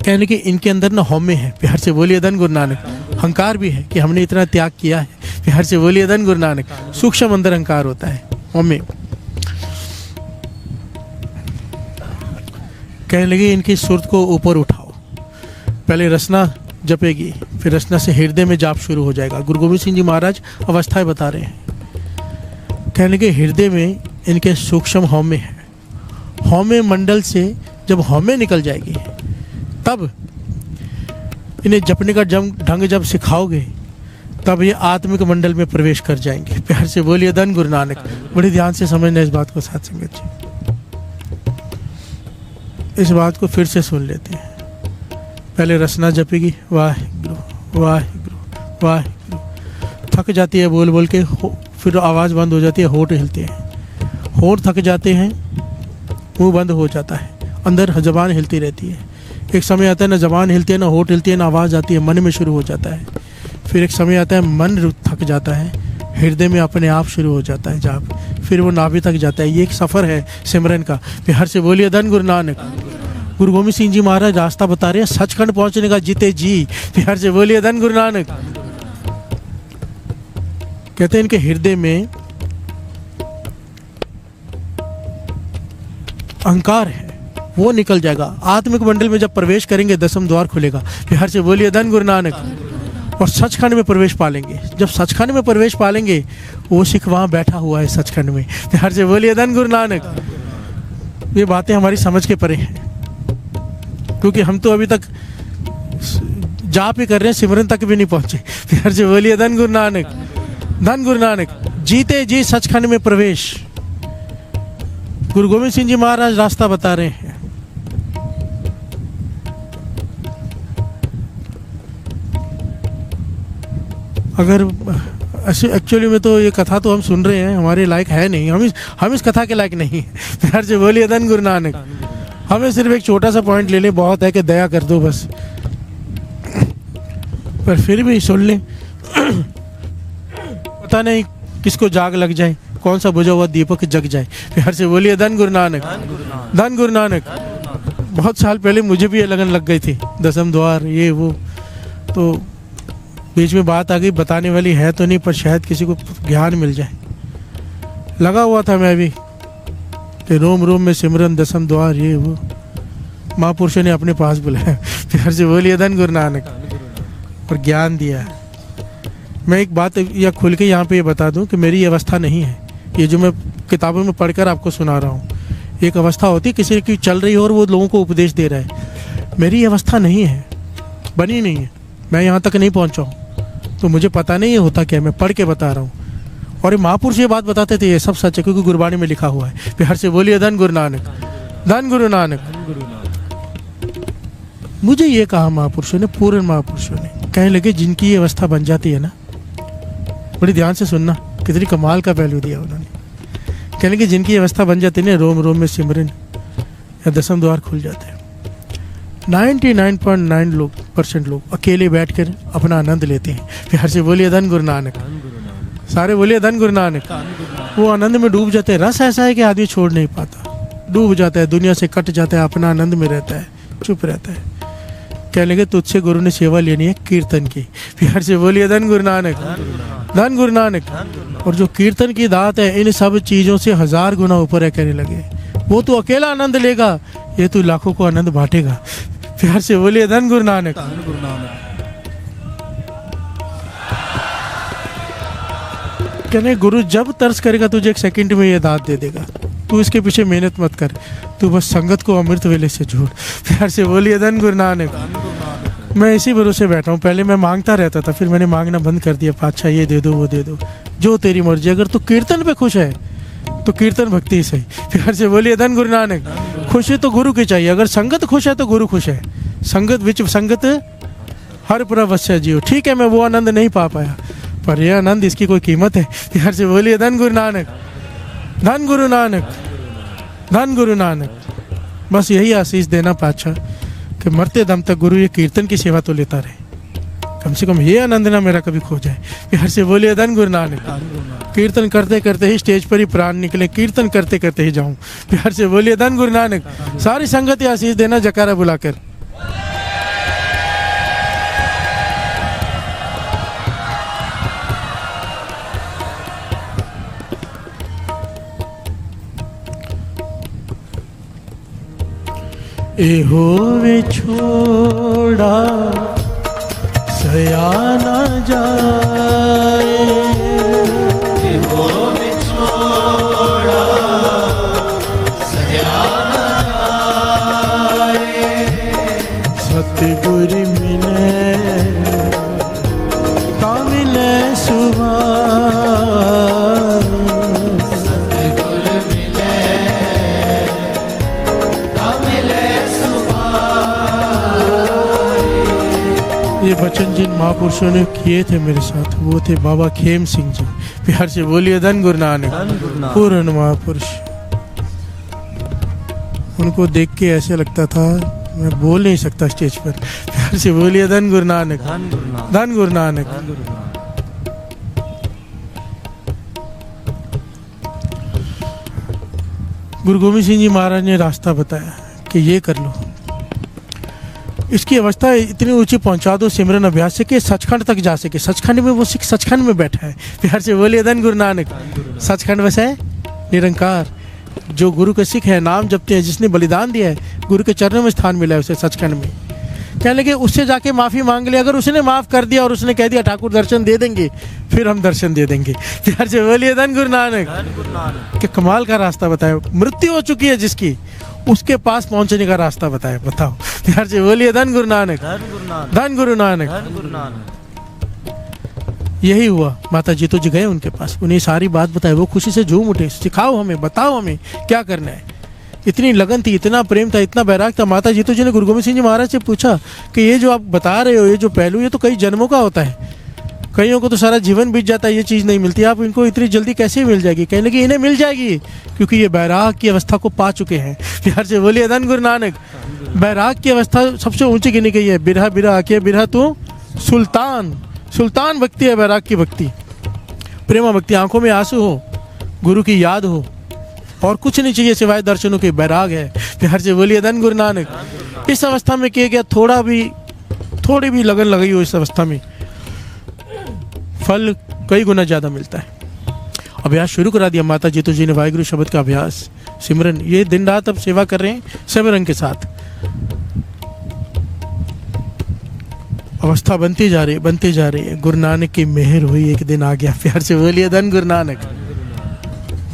Speaker 2: कहने कि इनके अंदर ना हौमे है। प्यार से बोलिए धन गुरु नानक। अहंकार भी है कि हमने इतना त्याग किया है। प्यार से बोलिए धन गुरु नानक। सूक्ष्म अंदर अहंकार होता है, हौमे। कहने लगे इनकी सुरत को ऊपर उठाओ, पहले रसना जपेगी, फिर रसना से हृदय में जाप शुरू हो जाएगा। गुरु गोविंद सिंह जी महाराज अवस्थाएं बता रहे हैं। कहने लगे हृदय में इनके सूक्ष्म हौमे है, हौमे मंडल से जब हौमे निकल जाएगी तब इन्हें जपने का ढंग जब सिखाओगे तब ये आत्मिक मंडल में प्रवेश कर जाएंगे। प्यार से बोलिए धन गुरु नानक। बड़ी ध्यान से समझना इस बात को साथ संगत जी। इस बात को फिर से सुन लेते हैं। पहले रसना जपेगी, वाहिगुरु वाहिगुरु वाहिगुरु, थक जाती है बोल बोल के, फिर आवाज़ बंद हो जाती है, होंठ हिलते हैं, होंठ थक जाते हैं, मुंह बंद हो जाता है, अंदर जबान हिलती रहती है। एक समय आता है ना जबान हिलती है, ना होंठ हिलती है, ना आवाज़ आती है, मन में शुरू हो जाता है। फिर एक समय आता है मन थक जाता है, हृदय में अपने आप शुरू हो जाता है जाप, फिर वो नाभि तक जाता है। ये एक सफ़र है सिमरन का। प्यार से बोलिए धन गुरु नानक। गुरु गोविंद सिंह जी महाराज रास्ता बता रहे हैं सचखंड पहुंचने का, जीते जी। प्यार से बोलिए धन गुरु नानक। कहते हैं इनके हृदय में अहंकार है, वो निकल जाएगा। आत्मिक मंडल में जब प्रवेश करेंगे दसम द्वार खुलेगा। प्यार से बोलिए धन गुरु नानक। और सचखंड में प्रवेश पालेंगे। जब सचखंड में प्रवेश पालेंगे वो सिख वहाँ बैठा हुआ है सचखंड में। प्यार से बोलिए धन गुरु नानक। ये बातें हमारी समझ के परे हैं, क्योंकि हम तो अभी तक जाप ही कर रहे हैं, सिमरन तक भी नहीं पहुंचे। प्यार से बोलिए धन गुरु नानक। धन गुरु नानक। जीते जी सचखंड में प्रवेश। गुरु गोविंद सिंह जी महाराज रास्ता बता रहे हैं। अगर एक्चुअली में तो ये कथा तो हम सुन रहे हैं, हमारे लायक है नहीं, हम इस कथा के लायक नहीं है। प्यार से बोलिए धन गुरु नानक। हमें सिर्फ एक छोटा सा पॉइंट ले ले, बहुत है कि दया कर दो बस, पर फिर भी सुन ले। पता नहीं किसको जाग लग जाए, कौन सा बुझा हुआ दीपक जग जाए। प्यार से बोलिए धन गुरु नानक। धन गुरु नानक। बहुत साल पहले मुझे भी ये लगन लग गई थी, दसम द्वार ये वो, तो बीच में बात आ गई, बताने वाली है तो नहीं, पर शायद किसी को ज्ञान मिल जाए। लगा हुआ था मैं भी कि रोम रोम में सिमरन दसम द्वार ये वो, महापुरुषों ने अपने पास बुलाया। प्यार से बोलिए धन गुरु नानक। और ज्ञान दिया। मैं एक बात या खुल के यहाँ पे ये बता दूँ कि मेरी अवस्था नहीं है, ये जो मैं किताबों में पढ़कर आपको सुना रहा हूँ। एक अवस्था होती है किसी की चल रही हो और वो लोगों को उपदेश दे रहा है। मेरी अवस्था नहीं है, बनी नहीं है, मैं यहाँ तक नहीं पहुँचा हूँ, तो मुझे पता नहीं है होता क्या, मैं पढ़ के बता रहा हूँ। और ये महापुरुष ये बात बताते थे, ये सब सच है, क्योंकि गुरबाणी में लिखा हुआ है। प्यार से बोलिए धन गुरु नानक। धन गुरु नानक। मुझे ये कहा महापुरुषों ने, पूर्ण महापुरुषों ने। कहने लगे जिनकी ये अवस्था बन जाती है ना, बड़ी ध्यान से सुनना, कितनी कमाल का पहलू दिया उन्होंने। कहने लगे जिनकी अवस्था बन जाती है ना, रोम रोम में सिमरन या दसम द्वार खुल जाते हैं। 99.9% लोग अकेले बैठकर अपना आनंद लेते हैं। प्यार से बोलिए धन गुरु नानक। सारे बोलिए धन गुरु नानक। वो आनंद में डूब जाते हैं। रस ऐसा है कि आदमी छोड़ नहीं पाता, डूब जाता है, दुनिया से कट जाता है, अपना आनंद में रहता है, चुप रहता है। कहने लगे तुझसे गुरु ने सेवा लेनी है कीर्तन की। प्यार से बोलिए धन गुरु नानक। धन गुरु नानक। और जो कीर्तन की दात है इन सब चीज़ों से 1000 गुना ऊपर है। कहने लगे वो तू अकेला आनंद लेगा, ये तू लाखों को आनंद बांटेगा। प्यार से बोलिए धन गुरु नानक।
Speaker 3: ਧੰਨ ਗੁਰੂ ਨਾਨਕ।
Speaker 2: कहने गुरु जब तरस करेगा तुझे एक सेकंड में ये दाद दे देगा, तू इसके पीछे मेहनत मत कर, तू बस संगत को अमृत वेले से जोड़। प्यार से बोलिए धन गुरु नानक।
Speaker 3: ਧੰਨ ਗੁਰੂ ਨਾਨਕ।
Speaker 2: मैं इसी भरोसे बैठा हूँ, पहले मैं मांगता रहता था, फिर मैंने मांगना बंद कर दिया। पातशाह ये दे दो वो दे दो, जो तेरी मर्जी। अगर तू कीर्तन पे खुश है तो कीर्तन भक्ति ही सही। प्यार से बोलिए धन गुरु नानक। खुशी तो गुरु की चाहिए, अगर संगत खुश है तो गुरु खुश है। संगत विच संगत हर प्रवश्य जियो। ठीक है, मैं वो आनंद नहीं पा पाया, पर यह आनंद इसकी कोई कीमत है। प्यार से बोलिए धन गुरु नानक। धन गुरु नानक, धन गुरु नानक। बस यही आशीष देना पातशाह कि मरते दम तक गुरु ये कीर्तन की सेवा तो लेता रहे, कम से कम ये आनंद ना मेरा कभी खो जाए। प्यार से बोलिए धन गुरु नानक।
Speaker 3: ਧੰਨ ਗੁਰੂ ਨਾਨਕ।
Speaker 2: कीर्तन करते करते ही स्टेज पर ही प्राण निकले, कीर्तन करते करते ही जाऊं। प्यार से बोलिए धन गुरु नानक। सारी संगत ये आशीष देना जकारा बुलाकर। ए होवे छोड़ा सया न जाए, सतगुर मिले ता मिले सुभान, ये वचन जिन महापुरुषों ने किए थे मेरे साथ, वो थे बाबा खेम सिंह जी। प्यार से बोलिए धन गुरु नानक।
Speaker 3: ਧੰਨ ਗੁਰੂ ਨਾਨਕ।
Speaker 2: पूर्ण महापुरुष। उनको देख के ऐसे लगता था मैं बोल नहीं सकता स्टेज पर। प्यार से बोलिए धन गुरु नानक।
Speaker 3: ਧੰਨ ਗੁਰੂ ਨਾਨਕ।
Speaker 2: धन गुरु नानक।
Speaker 3: ਧੰਨ ਗੁਰੂ ਨਾਨਕ।
Speaker 2: गुरु गोविंद सिंह जी महाराज ने रास्ता बताया कि ये कर लो, इसकी अवस्था इतनी ऊंची पहुंचा दो सिमरन अभ्यास से कि सचखंड तक जा सके। सचखंड में वो सिख सचखंड में बैठा है। प्यार से बोलिए धन गुरु नानक। सचखंड वैसे है निरंकार, जो गुरु के सिख है, नाम जपते हैं, जिसने बलिदान दिया है, गुरु के चरणों में स्थान मिला है उसे सचखंड में। कहने लगे उससे जाके माफ़ी मांग ले, अगर उसने माफ़ कर दिया और उसने कह दिया ठाकुर दर्शन दे देंगे, फिर हम दर्शन दे देंगे। प्यार से बोलिए धन गुरु नानक।
Speaker 3: ਧੰਨ ਗੁਰੂ ਨਾਨਕ।
Speaker 2: कि कमाल का रास्ता बताया, मृत्यु हो चुकी है जिसकी, उसके पास पहुंचने का रास्ता बताया। बताओ। प्यार से बोलिए धन गुरु नानक।
Speaker 3: ਧੰਨ ਗੁਰੂ ਨਾਨਕ।
Speaker 2: धन गुरु नानक।
Speaker 3: ਧੰਨ ਗੁਰੂ ਨਾਨਕ।
Speaker 2: यही हुआ। माता जी तो जी गए उनके पास, उन्हें सारी बात बताई, वो खुशी से झूम उठे, सिखाओ हमें, बताओ हमें क्या करना है। इतनी लगन थी, इतना प्रेम था, इतना बैराग था। माता जी तो जी ने गुरु गोविंद सिंह जी महाराज से पूछा कि ये जो आप बता रहे हो, ये जो पहलू, ये तो कई जन्मों का होता है, कईयों को तो सारा जीवन बीत जाता है, ये चीज़ नहीं मिलती, आप इनको इतनी जल्दी कैसे मिल जाएगी। कहने लगी इन्हें मिल जाएगी क्योंकि ये बैराग की अवस्था को पा चुके हैं। प्यार से बोलिए धन गुरु नानक। बैराग की अवस्था सबसे ऊंची गिनी गई है। बिरहा बिरहा आके बिरहा तू सुल्तान, सुल्तान भक्ति है बैराग की भक्ति, प्रेमा भक्ति। आंखों में आंसू हो, गुरु की याद हो, और कुछ नहीं चाहिए सिवाय दर्शनों के। बैराग है। प्यार से बोलिए धन गुरु नानक। इस अवस्था में किया गया थोड़ी भी लगन लगी हो, इस अवस्था में फल कई गुना ज़्यादा मिलता है। अभ्यास शुरू करा दिया माता जी तो जी ने, वाहिगुरु शब्द का अभ्यास, सिमरन। ये दिन रात अब सेवा कर रहे हैं सिमरन के साथ। अवस्था बनती जा रही है। गुरु नानक की मेहर हुई, एक दिन आ गया। प्यार से बोलिए धन गुरु नानक।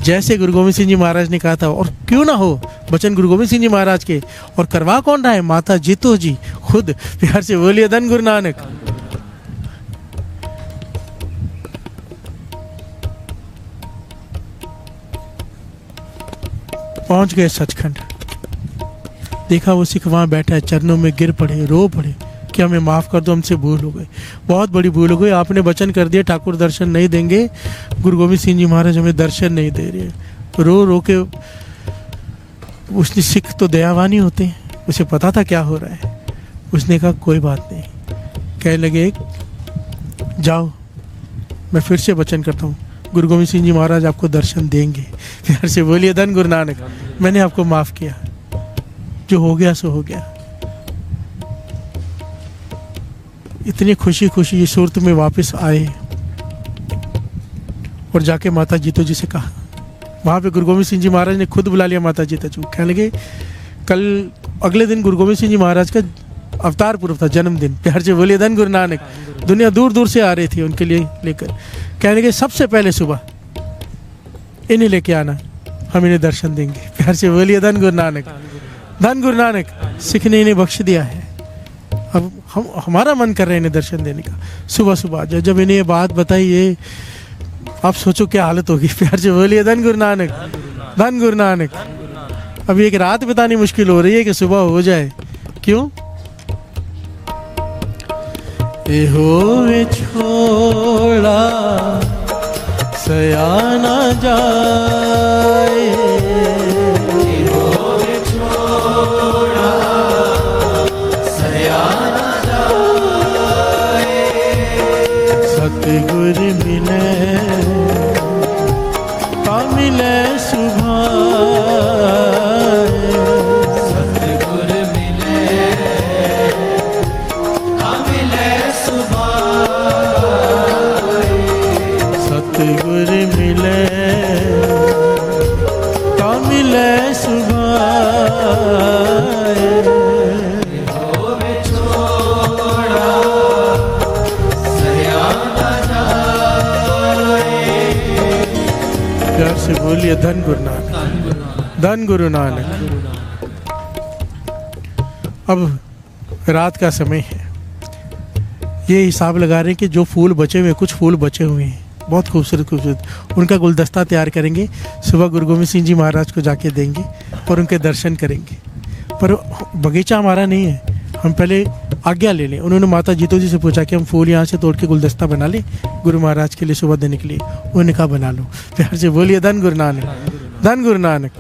Speaker 2: जैसे गुरु गोविंद सिंह जी महाराज ने कहा था, और क्यों ना हो वचन गुरु गोविंद सिंह जी महाराज के, और करवा कौन रहा है, माता जीतो जी खुद। प्यार से बोलिए धन गुरु नानक। पहुंच गए सचखंड। देखा वो सिख वहाँ बैठा है, चरणों में गिर पड़े, रो पड़े कि हमें माफ़ कर दो, हमसे भूल हो गई, बहुत बड़ी भूल हो गई। आपने वचन कर दिया ठाकुर दर्शन नहीं देंगे, गुरु गोविंद सिंह जी महाराज हमें दर्शन नहीं दे रहे। रो रो के उसने, सिख तो दयावानी होते हैं, उसे पता था क्या हो रहा है। उसने कहा कोई बात नहीं। कहने लगे जाओ, मैं फिर से वचन करता हूँ, गुरु गोविंद सिंह जी महाराज आपको दर्शन देंगे। प्यार से बोलिए धन गुरु नानक। मैंने आपको माफ़ किया, जो हो गया सो हो गया। इतनी खुशी खुशी ये सूरत में वापस आए और जाके माता जीतो जी से कहा। वहाँ पे गुरु गोविंद सिंह जी महाराज ने खुद बुला लिया माता जीतो जी। कहने लगे कल अगले दिन गुरु गोविंद सिंह जी महाराज का अवतार पूर्व था, जन्मदिन। प्यार से बोलिए धन गुरु नानक। दुनिया दूर दूर से आ रही थी उनके लिए लेकर, कहने के सबसे पहले सुबह इन्हें लेके आना, हम इन्हें दर्शन देंगे। प्यार से बोलिए धन गुरु नानक। धन गुरु नानक। सिख ने इन्हें बख्श दिया है, अब हमारा मन कर रहा है इन्हें दर्शन देने का। सुबह सुबह जब इन्हें ये बात बताई, ये आप सोचो क्या हालत होगी। प्यार से बोलिए धन गुरु नानक। धन गुरु नानक। अभी एक रात बितानी मुश्किल हो रही है कि सुबह हो जाए। क्यों? ए होवे छोड़ा सयाना जाए, ए होवे छोड़ा सयाना जाए, सतगुर मिले का मिले सुभाए, सतगुर मिले का मिले सुभाए, सतगुर मिले का मिले सुभाए, होवे छोड़ा सयाना जाए। प्यार से बोलिए धन गुरु नानक। धन गुरु नानक। अब रात का समय है, ये हिसाब लगा रहे हैं कि जो फूल बचे हुए, कुछ फूल बचे हुए हैं बहुत खूबसूरत खूबसूरत, उनका गुलदस्ता तैयार करेंगे, सुबह गुरु गोविंद सिंह जी महाराज को जाके देंगे और उनके दर्शन करेंगे। पर बगीचा हमारा नहीं है, हम पहले आज्ञा ले लें। उन्होंने माता जीतो जी से पूछा कि हम फूल यहाँ से तोड़ के गुलदस्ता बना लें गुरु महाराज के लिए सुबह देने के लिए। उन्होंने कहा बना लो। प्यार से बोलिए धन गुरु नानक। धन गुरु नानक।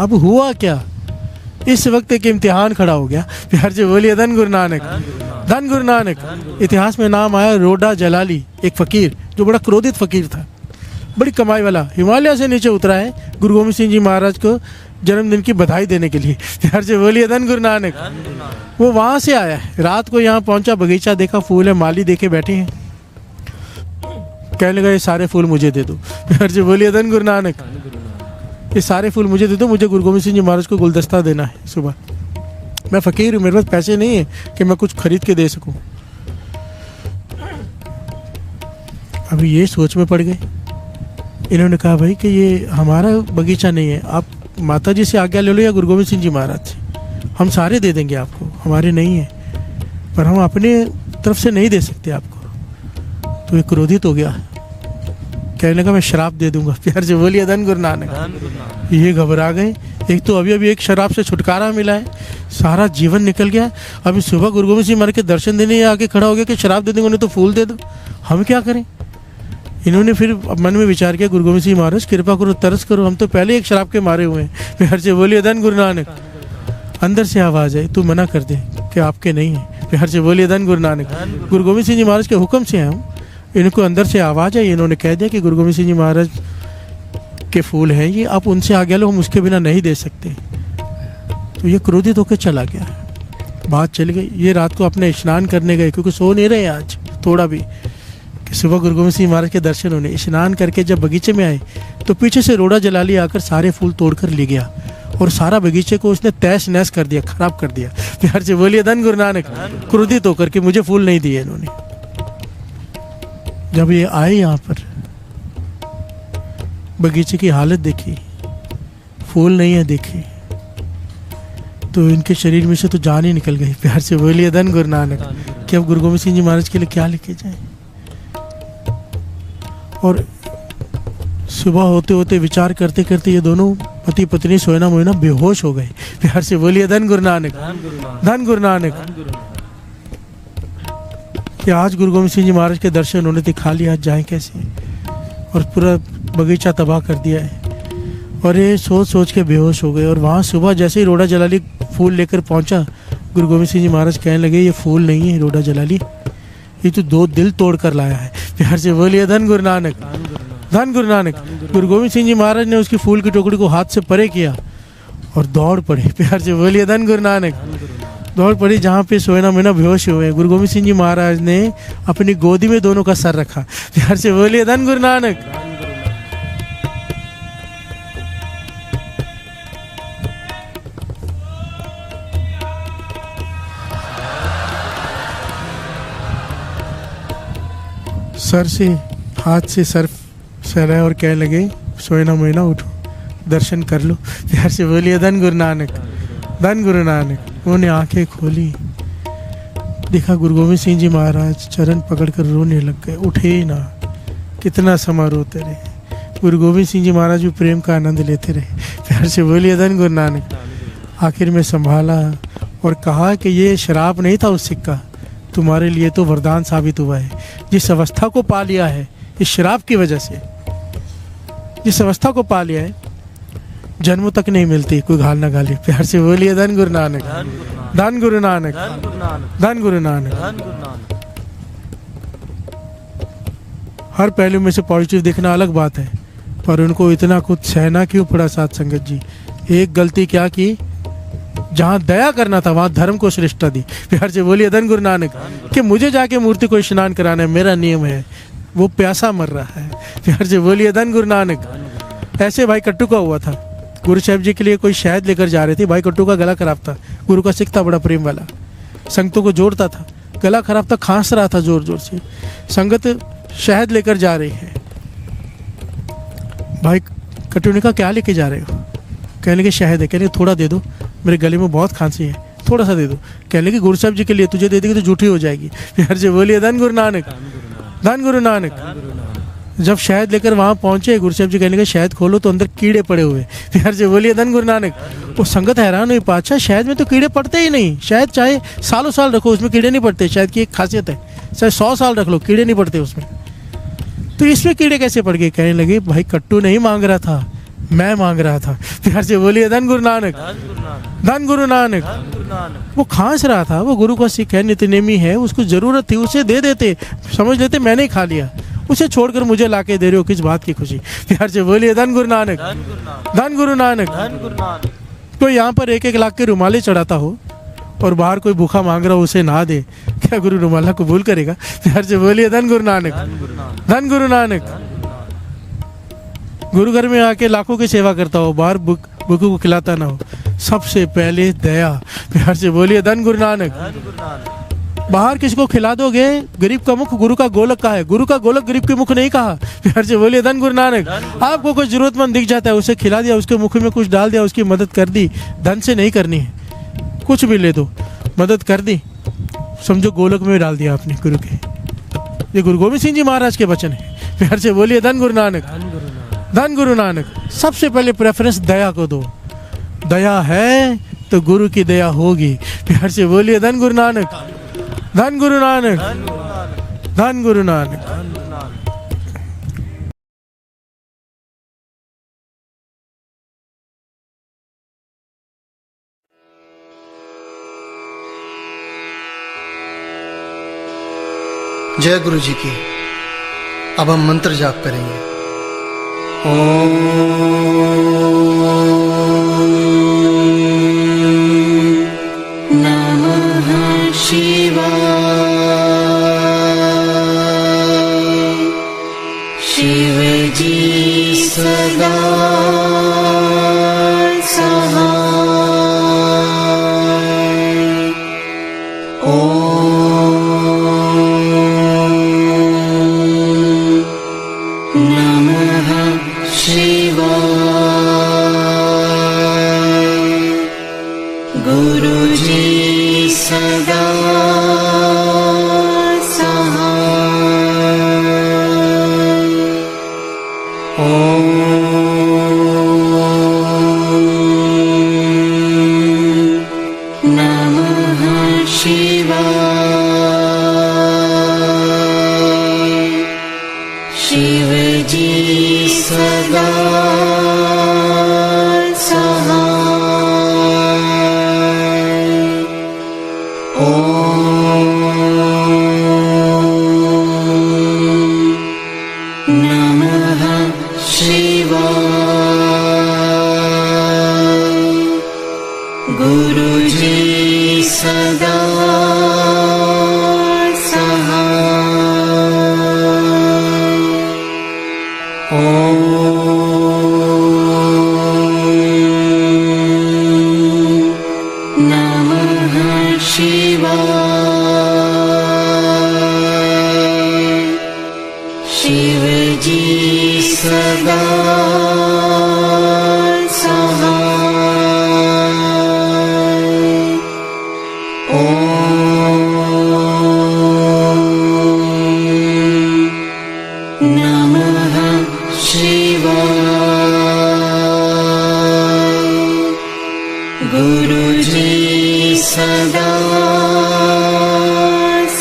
Speaker 2: अब हुआ क्या, इस वक्त एक इम्तिहान खड़ा हो गया। प्यार से बोलिए धन गुरु नानक। धन गुरु नानक। इतिहास में नाम आया रोडा जलाली, एक फकीर जो बड़ा क्रोधित फकीर था, बड़ी कमाई वाला, हिमालय से नीचे उतरा है गुरु गोविंद सिंह जी महाराज को जन्मदिन की बधाई देने के लिए। प्यार से बोलिए धन गुरु नानक। वो वहां से आया है, रात को यहाँ पहुंचा, बगीचा देखा, फूल है, माली देखे बैठे हैं, कहने लगा ये सारे फूल मुझे दे दो। प्यार से बोलिए धन गुरु नानक। ये सारे फूल मुझे दे दो, मुझे गुरु गोविंद सिंह जी महाराज को गुलदस्ता देना है सुबह। मैं फकीर हूँ, मेरे पास पैसे नहीं है कि मैं कुछ खरीद के दे सकूं। अभी ये सोच में पड़ गए। इन्होंने कहा भाई कि ये हमारा बगीचा नहीं है, आप माता जी से आज्ञा ले लो या गुरु गोविंद सिंह जी महाराज से, हम सारे दे देंगे आपको, हमारे नहीं है, पर हम अपने तरफ से नहीं दे सकते आपको। तो ये क्रोधित हो गया, कहने लगा मैं शराब दे दूंगा। प्यार से बोलिए धन गुरु नानक। ये घबरा गए। एक तो अभी एक शराब से छुटकारा मिला है, सारा जीवन निकल गया। अभी सुबह गुरु गोविंद सिंह महाराज के दर्शन देने आके खड़ा हो गया कि शराब दे देंगे, उन्हें तो फूल दे दो, हम क्या करें। इन्होंने फिर मन में विचार किया, गुरु गोविंद सिंह महाराज कृपा करो, तरस करो, हम तो पहले एक शराब के मारे हुए हैं। प्यार से बोलिए धन गुरु नानक। अंदर से आवाज़ आई, तू मना कर दे कि आपके नहीं है। प्यार से बोलिए धन गुरु नानक। गुरु गोविंद सिंह जी महाराज के हुक्म से हम, इनको अंदर से आवाज़ आई, इन्होंने कह दिया कि गुरु गोविंद सिंह जी महाराज के फूल हैं ये, आप उनसे आगे लो, हम उसके बिना नहीं दे सकते। तो ये क्रोधित होकर चला गया, बात चल गई। ये रात को अपने स्नान करने गए, क्योंकि सो नहीं रहे आज थोड़ा भी, कि सुबह गुरु गोविंद सिंह महाराज के दर्शन होने। स्नान करके जब बगीचे में आए तो पीछे से रोड़ा जलाली आकर सारे फूल तोड़कर ले गया और सारा बगीचे को उसने तहस नहस कर दिया, खराब कर दिया। प्यार से बोलिए धन गुरु नानक। क्रोधित होकर के मुझे फूल नहीं दिए इन्होंने। जब ये आए यहाँ पर, बगीचे की हालत देखी, फूल नहीं है देखे, तो इनके शरीर में से तो जान ही निकल गई। प्यार से बोलिए धन गुरु नानक। कि अब गुरु गोविंद सिंह जी महाराज के लिए क्या लेके जाए। और सुबह होते होते विचार करते करते ये दोनों पति पत्नी सोना मोना बेहोश हो गए। प्यार से बोलिए धन गुरु नानक। धन गुरु नानक। कि आज गुरु गोविंद सिंह जी महाराज के दर्शन उन्होंने दिखा लिया, आज जाए कैसे, और पूरा बगीचा तबाह कर दिया है। और ये सोच सोच के बेहोश हो गए। और वहाँ सुबह जैसे ही रोड़ा जलाली फूल लेकर पहुँचा, गुरु गोविंद सिंह जी महाराज कहने लगे ये फूल नहीं है रोड़ा जलाली, ये तो दो दिल तोड़ कर लाया है। प्यार से बोलिए धन गुरु नानक। धन गुरु नानक। गुरु गोविंद सिंह जी महाराज ने उसकी फूल की टोकरी को हाथ से परे किया और दौड़ पड़े। प्यार से बोलिए धन गुरु नानक। दौड़ पड़ी जहाँ पे सोना मोना बेहोश हुए। गुरु गोविंद सिंह जी महाराज ने अपनी गोदी में दोनों का सर रखा। प्यार से बोलिए धन गुरु नानक। सर से हाथ से सर सहलाया और कहने लगे सोए मोइना उठो, दर्शन कर लो। प्यार से बोलिए धन गुरु नानक, धन गुरु नानक। उन्होंने आंखें खोली, देखा गुरु गोविंद सिंह जी महाराज चरण पकड़कर रोने लग गए, उठे ही ना। कितना समय रोते रहे। गुरु गोविंद सिंह जी महाराज भी प्रेम का आनंद लेते रहे। प्यार से बोलिए धन गुरु नानक। आखिर में संभाला और कहा कि ये शराब नहीं था उस सिक्का, तुम्हारे लिए तो वरदान साबित हुआ है। जिस अवस्था को पा लिया है इस शराब की वजह से, जिस अवस्था को पा लिया है जन्मों तक नहीं मिलती, कोई घाल ना गाली। प्यार से बोलिए धन गुरु नानक, धन गुरु नानक, धन गुरु नानक। हर पहलू में से पॉजिटिव देखना अलग बात है, पर उनको इतना कुछ सहना क्यों पड़ा साथ संगत जी। एक गलती क्या की, जहाँ दया करना था वहाँ धर्म को श्रेष्ठता दी। प्यार से बोलिए धन गुरु नानक। कि मुझे जाके मूर्ति को स्नान कराना है, मेरा नियम है, वो प्यासा मर रहा है। प्यार से बोलिए धन गुरु नानक। ऐसे भाई कट्टू का हुआ था, गुरु साहब जी के लिए कोई शहद लेकर जा रहे थे। भाई कट्टू का गला खराब था, गुरु का सिख था बड़ा प्रेम वाला, संगतों को जोड़ता था, गला खराब था, खांस रहा था जोर जोर से। संगत शहद लेकर जा रही है, भाई कट्टू ने कहा क्या लेके जा रहे हो। कहने लगे शहद है। कहने थोड़ा दे दो, मेरे गले में बहुत खांसी है, थोड़ा सा दे दो। कहने लगे गुरु साहब जी के लिए, तुझे दे देगी तो झूठी हो जाएगी। प्यार से बोलिए धन गुरु नानक, धन गुरु नानक। जब शहद लेकर वहाँ पहुंचे, गुरु साहब जी कहने लगे शहद खोलो तो अंदर कीड़े पड़े हुए। प्यार से बोलिए धन गुरु नानक। वो संगत हैरान हुई, पाछा शहद में तो कीड़े पड़ते ही नहीं, शहद चाहे सालों साल रखो उसमें कीड़े नहीं पड़ते। शहद की एक खासियत है, चाहे 100 साल रख लो कीड़े नहीं पड़ते उसमें, तो इसमें कीड़े कैसे पड़ गए। कहने लगे भाई कट्टू नहीं मांग रहा था, मैं मांग रहा था। प्यार से बोलिए धन गुरु नानक, धन गुरु नानक। वो खांस रहा था, वो गुरु का सिख है, नित्यनेमी है, उसको जरूरत थी, उसे दे देते, समझ लेते मैंने ही खा लिया, उसे छोड़कर मुझे लाके दे रहे हो, किस बात की खुशी। प्यार से बोलिए धन गुरु नानक, धन गुरु नानक। तो यहाँ पर 1-1 लाख के रुमाले चढ़ाता हो और बाहर कोई भूखा मांग रहा हो उसे ना दे, क्या गुरु रुमाला कबूल करेगा। प्यार से बोलिए धन गुरु नानक, धन गुरु नानक। गुरु घर में आके लाखों की सेवा करता हो, बाहर भूखों को खिलाता ना हो। सबसे पहले दया। प्यार से बोलिए धन गुरु नानक। बाहर किसी को खिला दोगे, गरीब का मुख गुरु का गोलक का है, गुरु का गोलक गरीब के मुख नहीं कहा। प्यार से बोलिए धन गुरु नानक। आपको कोई जरूरतमंद दिख जाता है, उसे खिला दिया, उसके मुख में कुछ डाल दिया, उसकी मदद कर दी। धन से नहीं करनी है, कुछ भी ले दो, मदद कर दी, समझो गोलक में डाल दिया आपने गुरु के। ये गुरु गोविंद सिंह जी महाराज के वचन है। प्यार से बोलिए धन गुरु नानक, धन गुरु नानक। सबसे पहले प्रेफरेंस दया को दो, दया है तो गुरु की दया होगी। प्यार से बोलिए धन गुरु नानक, धन गुरु नानक, धन गुरु नानक।
Speaker 4: जय गुरु जी की। अब हम मंत्र जाप करेंगे।
Speaker 5: नमः शिवाय। शिव जी सदा सहाय।
Speaker 4: ओम
Speaker 5: शिव जी सदा सदा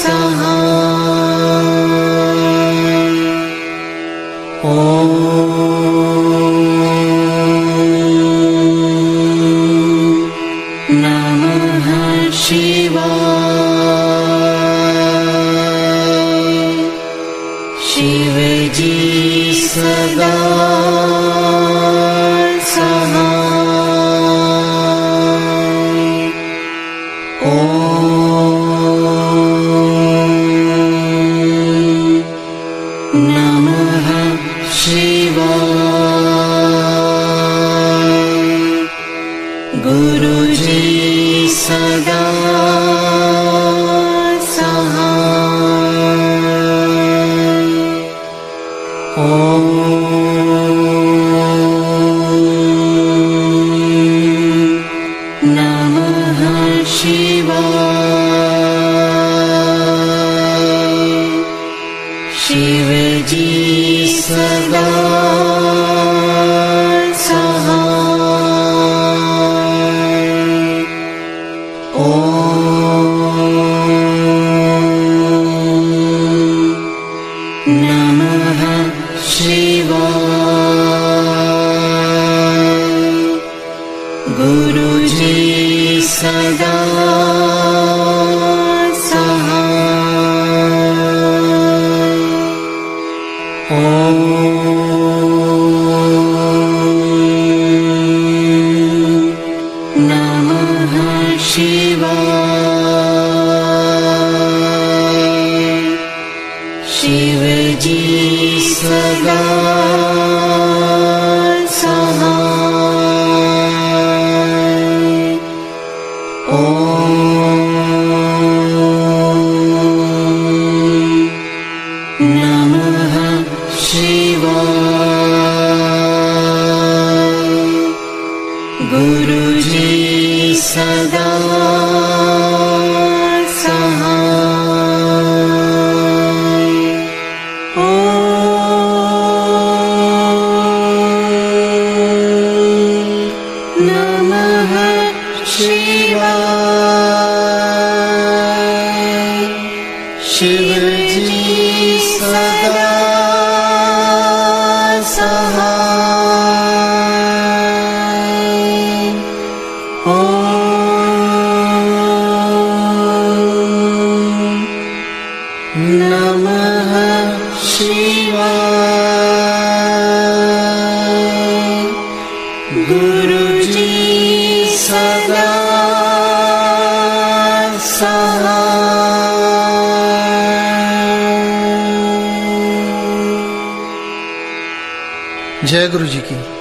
Speaker 5: सहाय। ओम नमः शिवाय। शिव जी सदा गुरुजी सदा सहाय। ओम नमः शिवाय। शिव जी सदा गुरुजी सदा सहाय। ओम नमः शिवाय। शिव जी सदा गुरुजी सदा सहाय। ओम नमः शिवाय। शिव जी सदा नमः शिवाय। गुरुजी सदा सहाय।
Speaker 4: जय गुरु जी की।